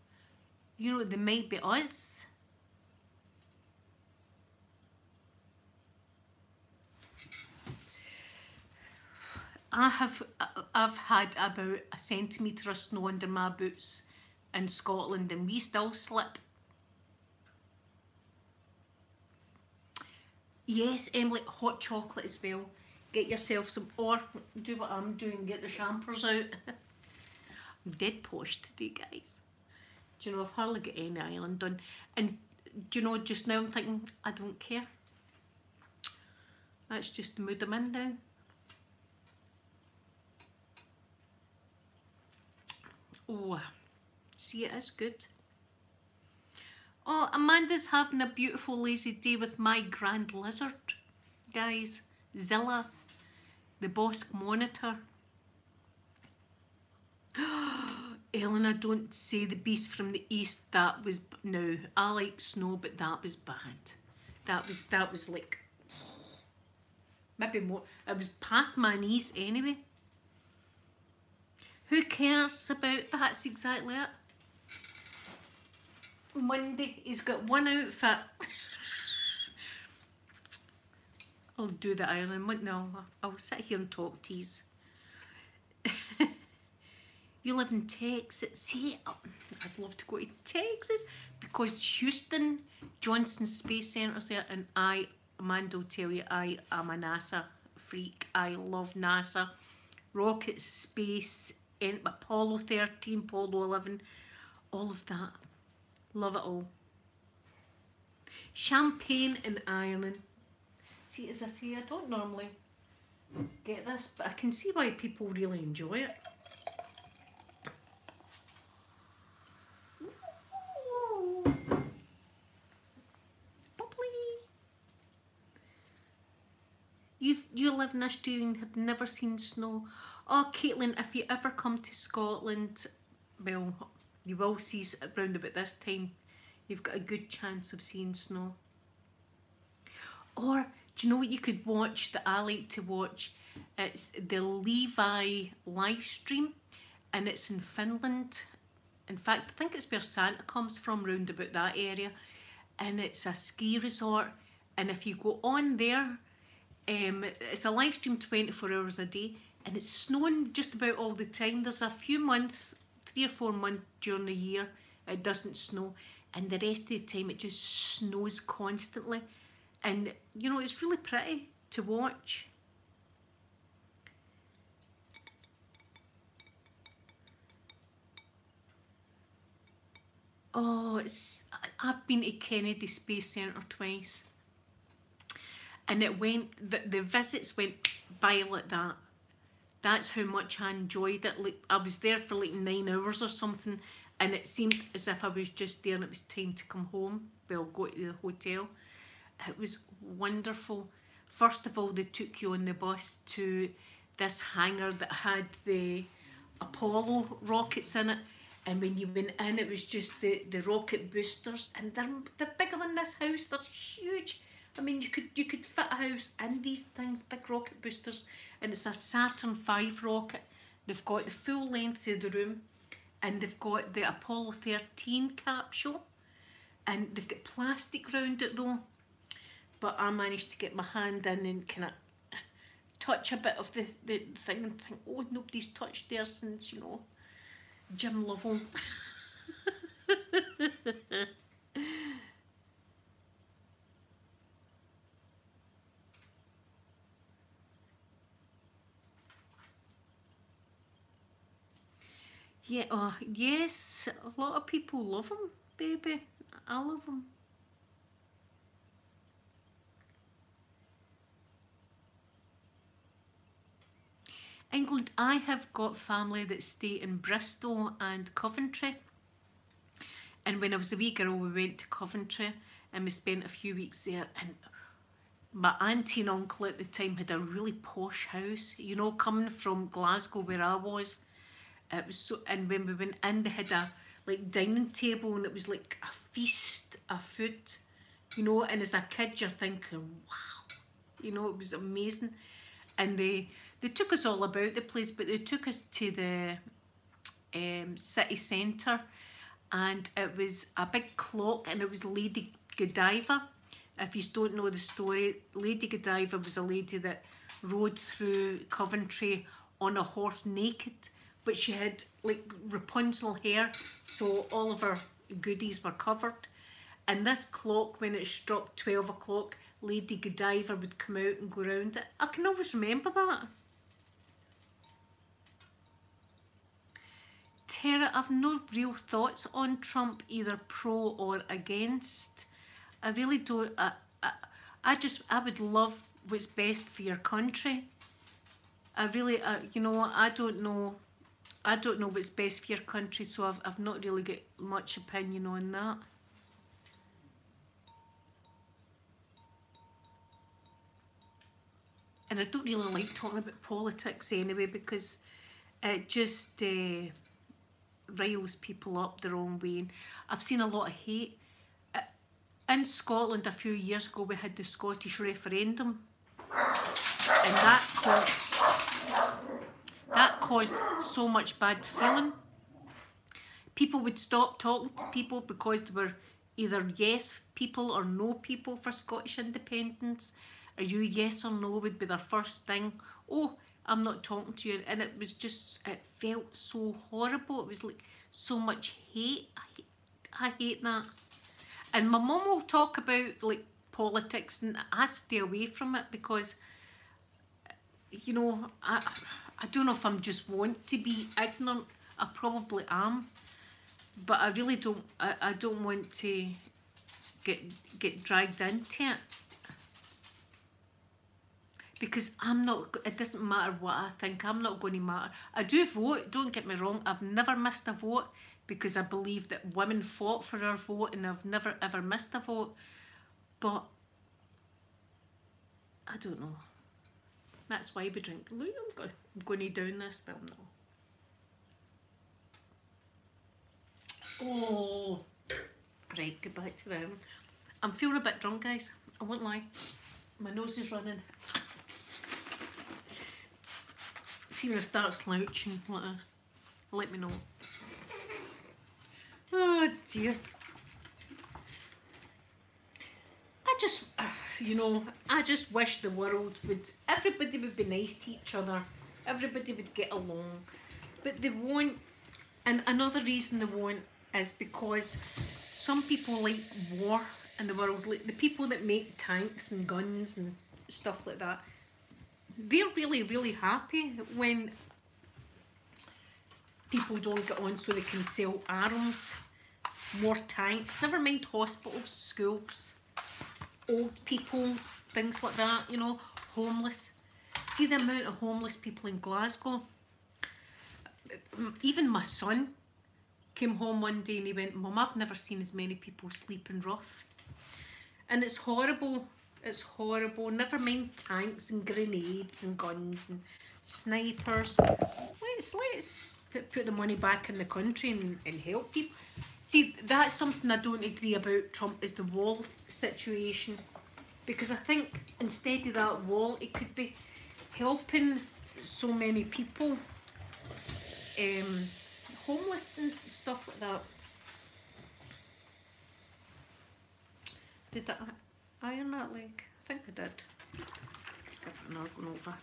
You know, they might be us. I've had about a centimetre of snow under my boots in Scotland and we still slip. Yes, Emily, hot chocolate as well. Get yourself some, or do what I'm doing, get the champers out. I'm dead posh today, guys. Do you know, I've hardly got any ironing done. And do you know, just now I'm thinking, I don't care. That's just the mood I'm in now. Oh, see, it is good. Oh, Amanda's having a beautiful lazy day with my grand lizard, guys. Zilla, the Bosque monitor. Eleanor, don't say the beast from the east. That was, no, I like snow, but that was bad. That was like, maybe more, it was past my knees anyway. Who cares about, that's exactly it. Monday, he's got one outfit. I'll do the ironing. No, I'll sit here and talk teas. You live in Texas. See, I'd love to go to Texas because Houston, Johnson Space Centre's there, and Amanda will tell you, I am a NASA freak. I love NASA. Rocket, space, Apollo 13, Apollo 11, all of that. Love it all. Champagne and ironing. See, as I say, I don't normally get this, but I can see why people really enjoy it. Ooh. Bubbly. You live in Australia and have never seen snow. Oh, Caitlin, if you ever come to Scotland, well, you will see around about this time, you've got a good chance of seeing snow. Or, do you know what you could watch that I like to watch? It's the Levi live stream, and it's in Finland. In fact, I think it's where Santa comes from, round about that area. And it's a ski resort, and if you go on there, It's a live stream 24 hours a day, and it's snowing just about all the time. There's a few months, 3 or 4 months during the year it doesn't snow, and the rest of the time it just snows constantly. And you know, it's really pretty to watch. Oh, I've been to Kennedy Space Centre twice, and the visits went by like that. That's how much I enjoyed it. Like, I was there for like 9 hours or something, and it seemed as if I was just there and it was time to come home. Well, go to the hotel. It was wonderful. First of all, they took you on the bus to this hangar that had the Apollo rockets in it, and when you went in, it was just the rocket boosters, and they're bigger than this house. They're huge. I mean, you could fit a house in these things, big rocket boosters, and it's a Saturn V rocket. They've got the full length of the room, and they've got the Apollo 13 capsule, and they've got plastic around it though. But I managed to get my hand in and kind of touch a bit of the thing and think, oh, nobody's touched there since, you know, Jim Lovell. Yeah, yes, a lot of people love him, baby. I love him. England, I have got family that stay in Bristol and Coventry. And when I was a wee girl, we went to Coventry and we spent a few weeks there. And my auntie and uncle at the time had a really posh house. You know, coming from Glasgow where I was, it was so. And when we went in, they had a like dining table, and it was like a feast of food. You know, and as a kid, you're thinking, wow, you know, it was amazing. And they took us all about the place, but they took us to the city centre, and it was a big clock, and it was Lady Godiva. If you don't know the story, Lady Godiva was a lady that rode through Coventry on a horse naked, but she had like Rapunzel hair, so all of her goodies were covered. And this clock, when it struck 12 o'clock, Lady Godiva would come out and go round it. I can always remember that. Tara, I've no real thoughts on Trump, either pro or against. I really don't. I would love what's best for your country. I really, you know, I don't know what's best for your country, so I've not really got much opinion on that. And I don't really like talking about politics anyway, because it just riles people up the wrong way. And I've seen a lot of hate. In Scotland a few years ago, we had the Scottish referendum, and that caused so much bad feeling. People would stop talking to people because they were either yes people or no people for Scottish independence. Are you yes or no would be their first thing. Oh, I'm not talking to you. And it was just, it felt so horrible. It was like so much hate. I hate that. And my mum will talk about like politics, and I stay away from it because, you know, I don't know if I'm just want to be ignorant. I probably am, but I really don't. I don't want to get dragged into it, because I'm not. It doesn't matter what I think. I'm not going to matter. I do vote. Don't get me wrong. I've never missed a vote, because I believe that women fought for our vote, and I've never ever missed a vote. But I don't know. That's why we drink. Look, I'm going to down this, but no. Oh, right, get back to them. I'm feeling a bit drunk, guys. I won't lie. My nose is running. See when I start slouching, let me know. Oh dear. I just, you know, I just wish the world would, everybody would be nice to each other. Everybody would get along. But they won't. And another reason they won't is because some people like war in the world. Like the people that make tanks and guns and stuff like that, they're really, really happy when people don't get on so they can sell arms, more tanks, never mind hospitals, schools, old people, things like that, you know, homeless. See the amount of homeless people in Glasgow? Even my son came home one day and he went, "Mum, I've never seen as many people sleeping rough." And it's horrible. It's horrible. Never mind tanks and grenades and guns and snipers. Let's put the money back in the country and help people. See, that's something I don't agree about Trump, is the wall situation. Because I think instead of that wall, it could be helping so many people, homeless and stuff like that. Did I iron that leg? I think I did. Give it another going over.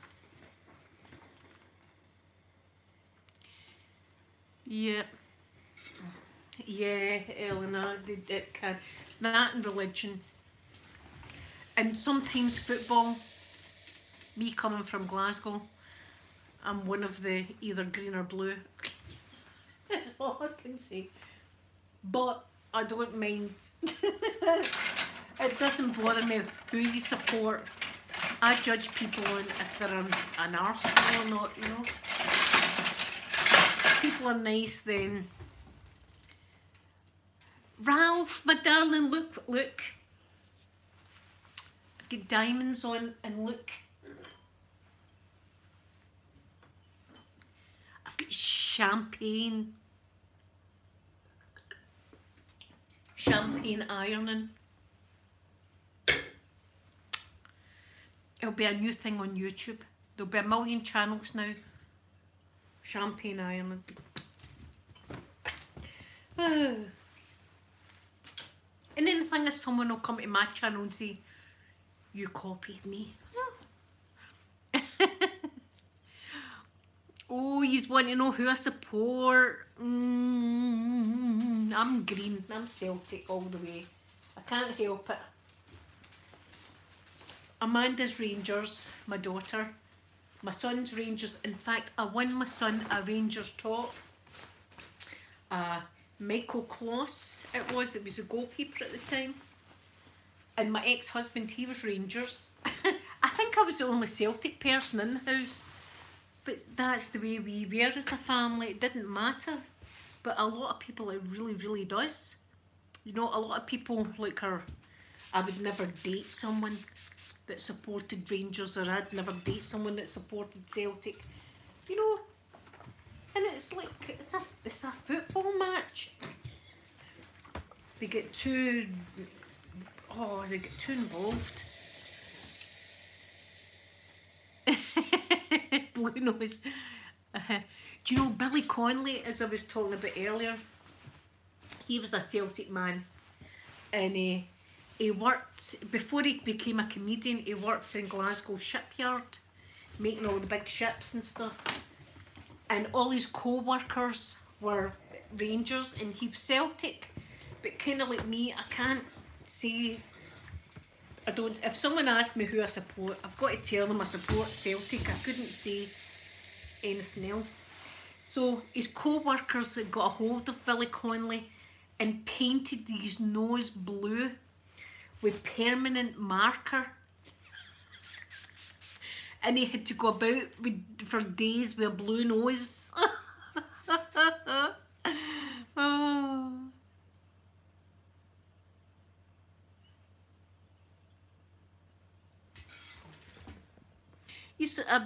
Yeah. Yeah, Eleanor, it can. That and religion. And sometimes football. Me coming from Glasgow, I'm one of the either green or blue. That's all I can say. But I don't mind. It doesn't bother me who you support. I judge people on if they're an arsehole or not, you know. If people are nice, then... Ralph, my darling, look. I've got diamonds on, and look. I've got champagne ironing. It'll be a new thing on YouTube. There'll be a million channels now. Champagne ironing. And then the thing is, someone will come to my channel and say, "You copied me." Oh, you want to know who I support? I'm green. I'm Celtic all the way. I can't help it. Amanda's Rangers, my daughter. My son's Rangers. In fact, I won my son a Rangers top. Michael Kloss, it was a goalkeeper at the time. And my ex-husband, he was Rangers. I think I was the only Celtic person in the house. But that's the way we were as a family. It didn't matter. But a lot of people, it really, really does. You know, a lot of people like her. I would never date someone that supported Rangers, or I'd never date someone that supported Celtic. You know, and it's like, it's a football match. They get too involved. Blue nose. Do you know Billy Connolly, as I was talking about earlier? He was a Celtic man, and he worked, before he became a comedian, he worked in Glasgow shipyard, making all the big ships and stuff. And all his co-workers were Rangers, and he was Celtic. But kind of like me, I can't say, I don't, if someone asks me who I support, I've got to tell them I support Celtic. I couldn't say anything else. So his co-workers had got a hold of Billy Connolly and painted his nose blue with permanent marker. And he had to go about for days with a blue nose. Oh.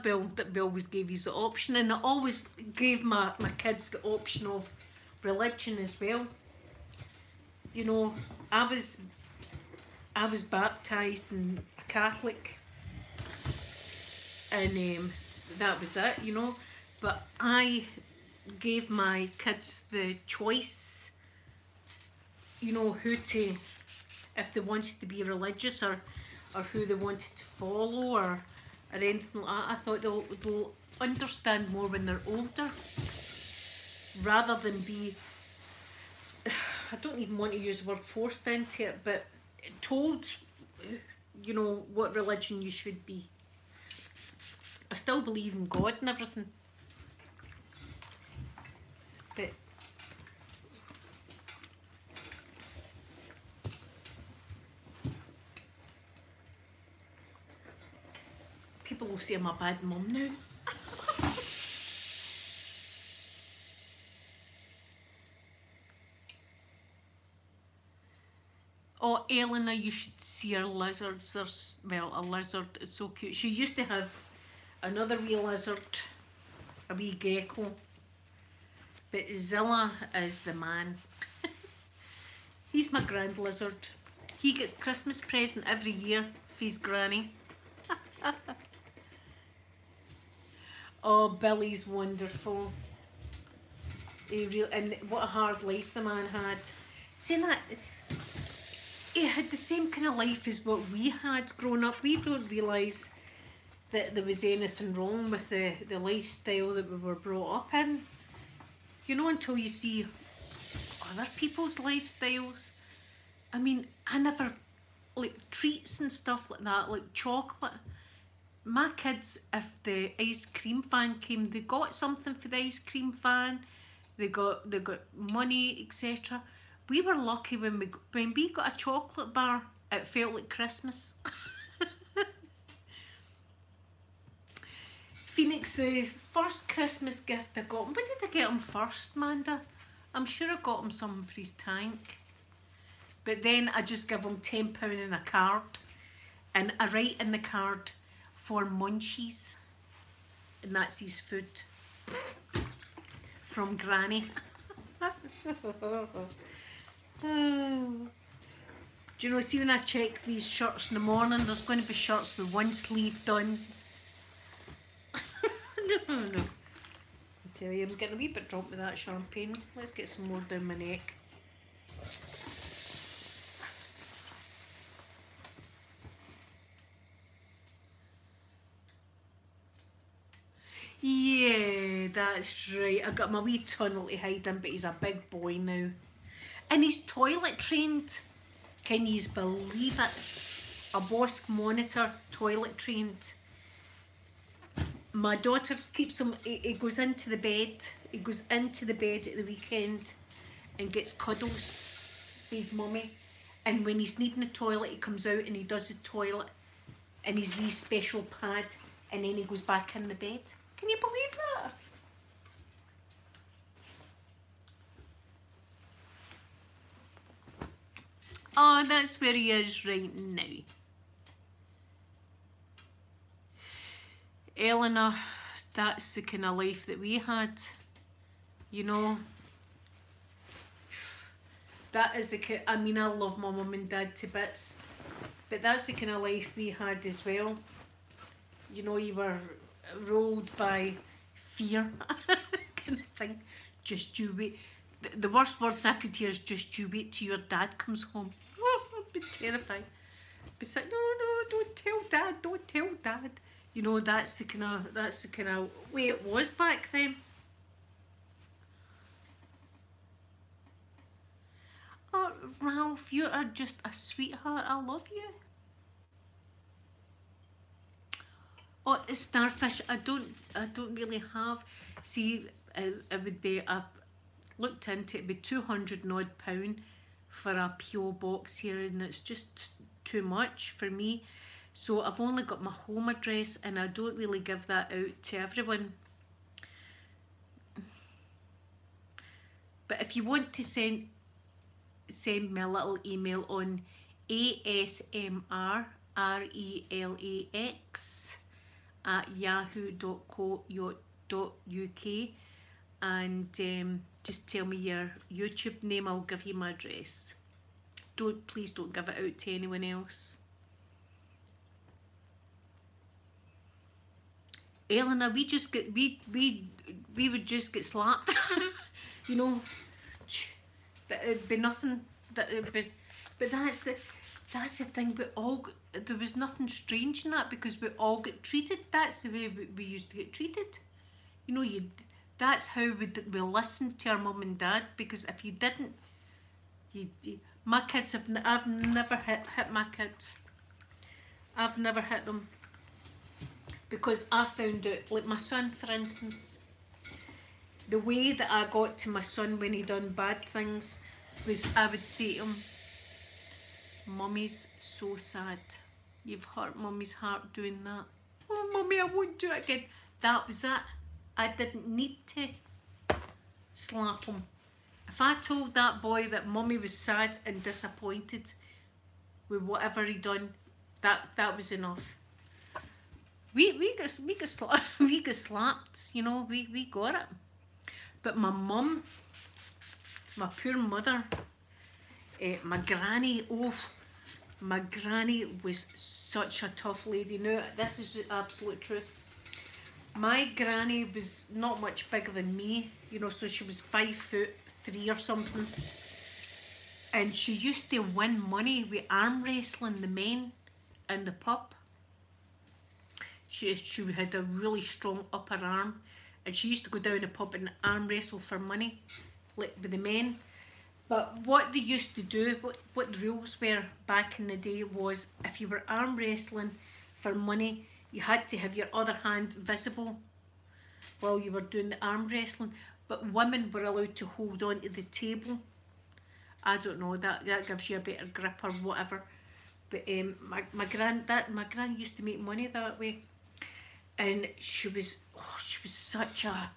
Bill always gave you the option, and I always gave my kids the option of religion as well. You know, I was baptised in a Catholic, and that was it, you know. But I gave my kids the choice, you know, who to if they wanted to be religious or who they wanted to follow or anything like that. I thought they'll understand more when they're older, rather than be, I don't even want to use the word forced into it, but told, you know, what religion you should be. I still believe in God and everything, but people will say I'm a bad mum now. Oh, Eleanor, you should see her lizards. There's, well, a lizard is so cute. She used to have another wee lizard, a wee gecko, but Zilla is the man. He's my grand lizard. He gets Christmas present every year for his granny. Oh, Billy's wonderful. And what a hard life the man had. Saying that, he had the same kind of life as what we had growing up. We don't realise that there was anything wrong with the lifestyle that we were brought up in. You know, until you see other people's lifestyles. I mean, I never, like treats and stuff like that, like chocolate. My kids, if the ice cream van came, they got something for the ice cream van. They got money, etc. We were lucky when we got a chocolate bar. It felt like Christmas. Phoenix, the first Christmas gift I got him. What did I get him first, Amanda? I'm sure I got him something for his tank. But then I just give him £10 in a card. And I write in the card, for munchies. And that's his food. From Granny. Do you know, see when I check these shirts in the morning, there's going to be shirts with one sleeve done. No. I tell you, I'm getting a wee bit drunk with that champagne. Let's get some more down my neck. Yeah, that's right. I got my wee tunnel to hide him, but he's a big boy now. And he's toilet trained. Can you believe it? A Bosch monitor, toilet trained. My daughter keeps him, he goes into the bed. He goes into the bed at the weekend and gets cuddles with his mummy. And when he's needing the toilet, he comes out and he does the toilet in his wee special pad, and then he goes back in the bed. Can you believe that? Oh, that's where he is right now. Eleanor, that's the kind of life that we had, you know. That is the kind, I mean, I love my mum and dad to bits, but that's the kind of life we had as well. You know, you were ruled by fear, kind of thing. Just you wait. The worst words I could hear is just you wait till your dad comes home. Oh, I'd be terrified. Be like, no, don't tell dad, don't tell dad. You know, that's the kind of way it was back then. Oh, Ralph, you are just a sweetheart. I love you. Oh, starfish. I don't really have. See, it would be, I've looked into it, it'd be £200 and odd for a PO box here, and it's just too much for me. So I've only got my home address, and I don't really give that out to everyone. But if you want to send me a little email on asmrrelax@yahoo.co.uk, and just tell me your YouTube name, I'll give you my address. Please don't give it out to anyone else. Eleanor, we would just get slapped. You know, it'd be nothing. But that's the. that's the thing, there was nothing strange in that because we all get treated. That's the way we used to get treated. You know, that's how we listened to our mum and dad, because if you didn't, my kids I've never hit my kids. I've never hit them. Because I found out, like my son for instance, the way that I got to my son when he done bad things was I would say to him, Mummy's so sad. You've hurt Mummy's heart doing that. Oh Mummy, I won't do it again. That was it. I didn't need to slap him. If I told that boy that Mummy was sad and disappointed with whatever he done, that was enough. We got slapped, you know, we got it. But my mum, my poor mother, my granny, my granny was such a tough lady. Now, this is the absolute truth. My granny was not much bigger than me, you know, so she was 5'3" or something. And she used to win money with arm wrestling the men in the pub. She had a really strong upper arm, and she used to go down the pub and arm wrestle for money, like with the men. But what they used to do, what the rules were back in the day was, if you were arm wrestling for money, you had to have your other hand visible while you were doing the arm wrestling. But women were allowed to hold on to the table. I don't know, that gives you a better grip or whatever. But my gran used to make money that way. And she was such a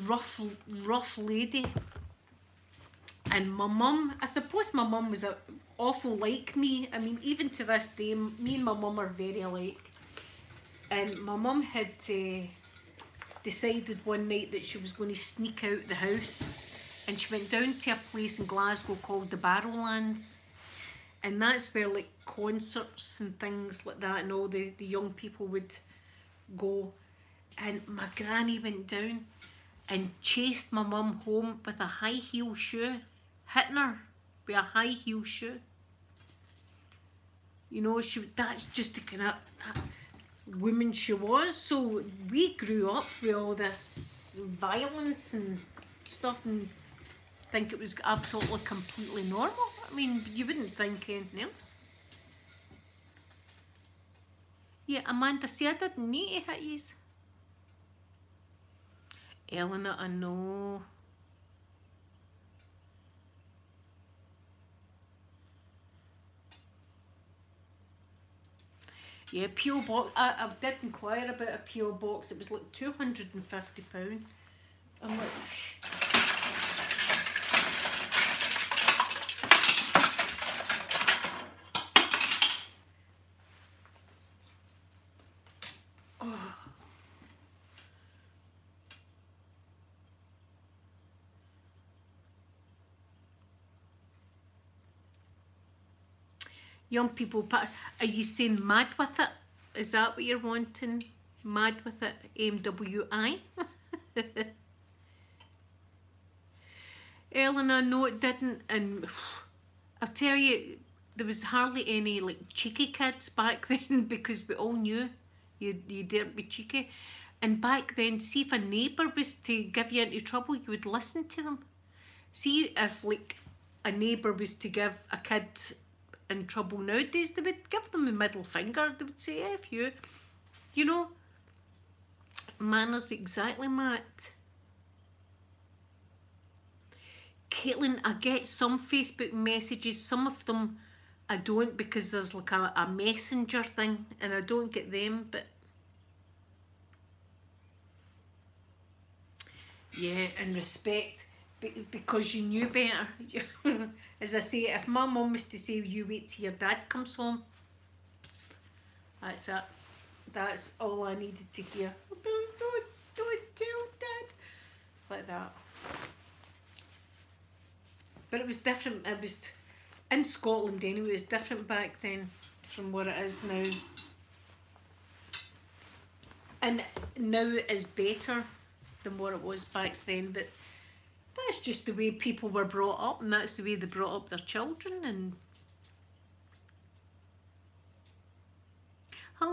rough lady. And my mum, I suppose my mum was awful like me. I mean, even to this day, me and my mum are very alike. And my mum had decided one night that she was going to sneak out the house. And she went down to a place in Glasgow called the Barrowlands. And that's where like concerts and things like that and all the young people would go. And my granny went down and chased my mum home with a high heel shoe, hitting her with a high heel shoe. You know, that's just the kind of woman she was. So we grew up with all this violence and stuff and think it was absolutely completely normal. I mean, you wouldn't think anything else. Yeah, Amanda, see, I didn't need to hit yous. Eleanor, I know. Yeah, P.O. box. I did inquire about a P.O. box. It was like £250. I'm like, oh. Young people, are you saying mad with it? Is that what you're wanting? Mad with it? MWI? Eleanor, no it didn't. And I'll tell you, there was hardly any like cheeky kids back then because we all knew you daren't be cheeky. And back then, see if a neighbour was to give you into trouble, you would listen to them. See if like a neighbour was to give a kid in trouble nowadays, they would give them a middle finger. They would say, F you. You know, manners exactly, Matt. Caitlin, I get some Facebook messages, some of them I don't because there's like a messenger thing and I don't get them, but yeah, in respect, because you knew better. As I say, if my mum was to say, you wait till your dad comes home, that's it. That's all I needed to hear. Don't tell Dad. Like that. But it was different. It was in Scotland anyway. It was different back then from what it is now. And now it is better than what it was back then. But that's just the way people were brought up, and that's the way they brought up their children. And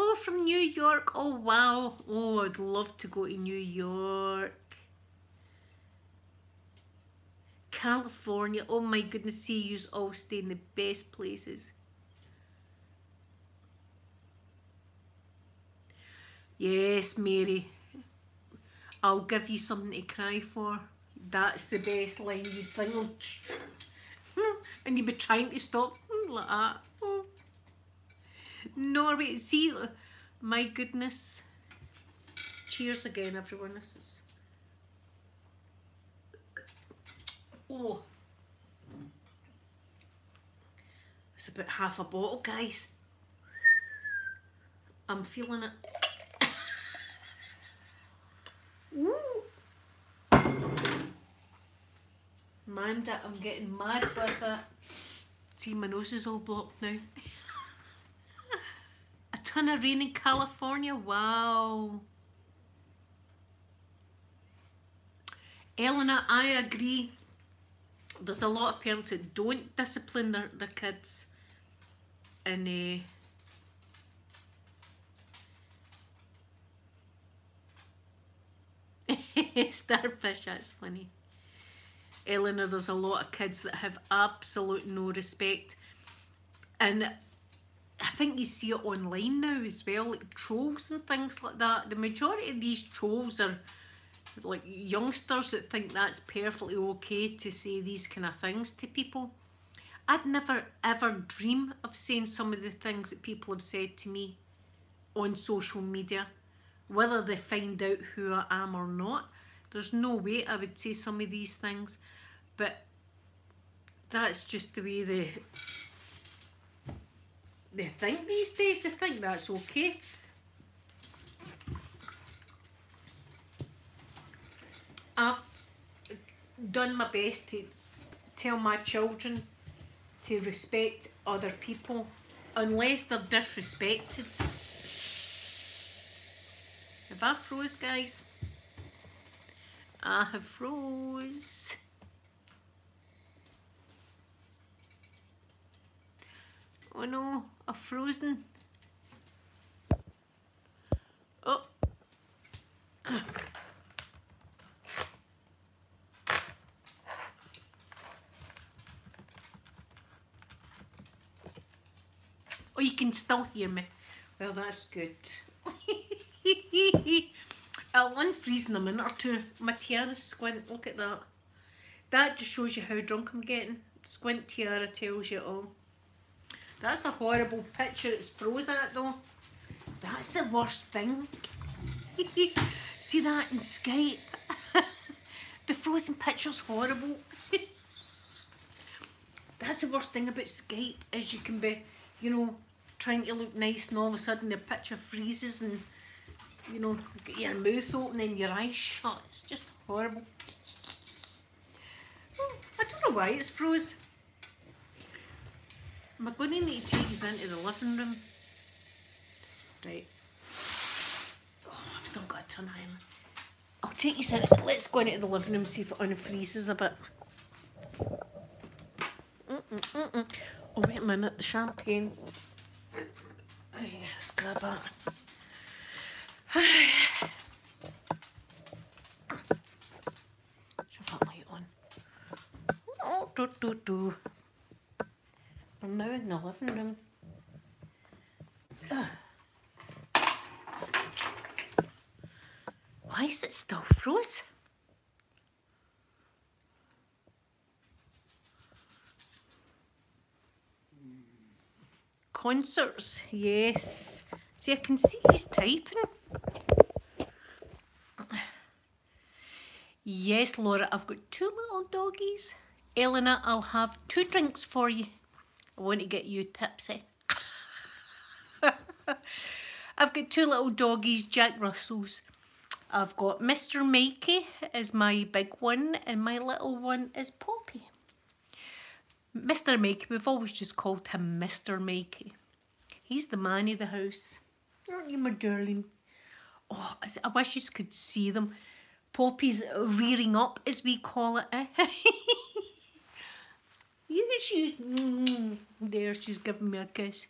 Hello from New York. Oh wow. Oh, I'd love to go to New York. California. Oh my goodness, see yous all stay in the best places. Yes, Mary. I'll give you something to cry for. That's the best line you'd think. And you'd be trying to stop like that. Oh. Norway. See, my goodness. Cheers again, everyone. This is... Oh. It's about half a bottle, guys. I'm feeling it. Woo. Manda, I'm getting mad with it. See, my nose is all blocked now. A ton of rain in California. Wow. Eleanor, I agree. There's a lot of parents that don't discipline their kids. And starfish, that's funny. Eleanor, there's a lot of kids that have absolute no respect. And I think you see it online now as well, like trolls and things like that. The majority of these trolls are like youngsters that think that's perfectly okay to say these kind of things to people. I'd never ever dream of saying some of the things that people have said to me on social media, whether they find out who I am or not. There's no way I would say some of these things, but that's just the way they think these days. They think that's okay. I've done my best to tell my children to respect other people unless they're disrespected. Have I froze, guys? I have froze. Oh no, I've frozen. Oh. Oh, you can still hear me. Well, that's good. I'll unfreeze in a minute or two. My tiara squint, look at that. That just shows you how drunk I'm getting. Squint tiara tells you it all. That's a horrible picture it's froze at though. That's the worst thing. See that in Skype? The frozen picture's horrible. That's the worst thing about Skype, is you can be, you know, trying to look nice and all of a sudden the picture freezes and, you know, get your mouth open and your eyes shut. It's just horrible. I don't know why it's froze. Am I going to need to take these into the living room? Right. Oh, I've still got a ton of iron. I'll take these in. Let's go into the living room and see if it unfreezes a bit. Oh, wait a minute. The champagne. Oh, yeah, let's grab that. Shove that light on. Oh, do. I'm now in the living room. Why is it still froze? Concerts, yes. See, I can see he's typing. Yes, Laura, I've got 2 little doggies. Eleanor, I'll have 2 drinks for you. I want to get you tipsy. I've got 2 little doggies, Jack Russells. I've got Mr. Mikey is my big one and my little one is Poppy. Mr. Mikey, we've always just called him Mr. Mikey. He's the man of the house. Aren't you, my darling? Oh, I wish you could see them. Poppy's rearing up, as we call it. Yes, there, she's giving me a kiss.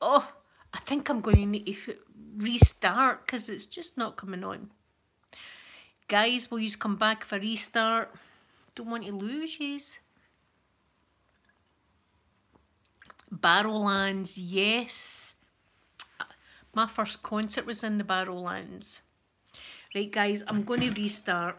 Oh, I think I'm going to need to restart because it's just not coming on. Guys, will you come back if I restart? Don't want to lose yous. Barrowlands, yes. My first concert was in the Barrowlands. Right, guys, I'm going to restart.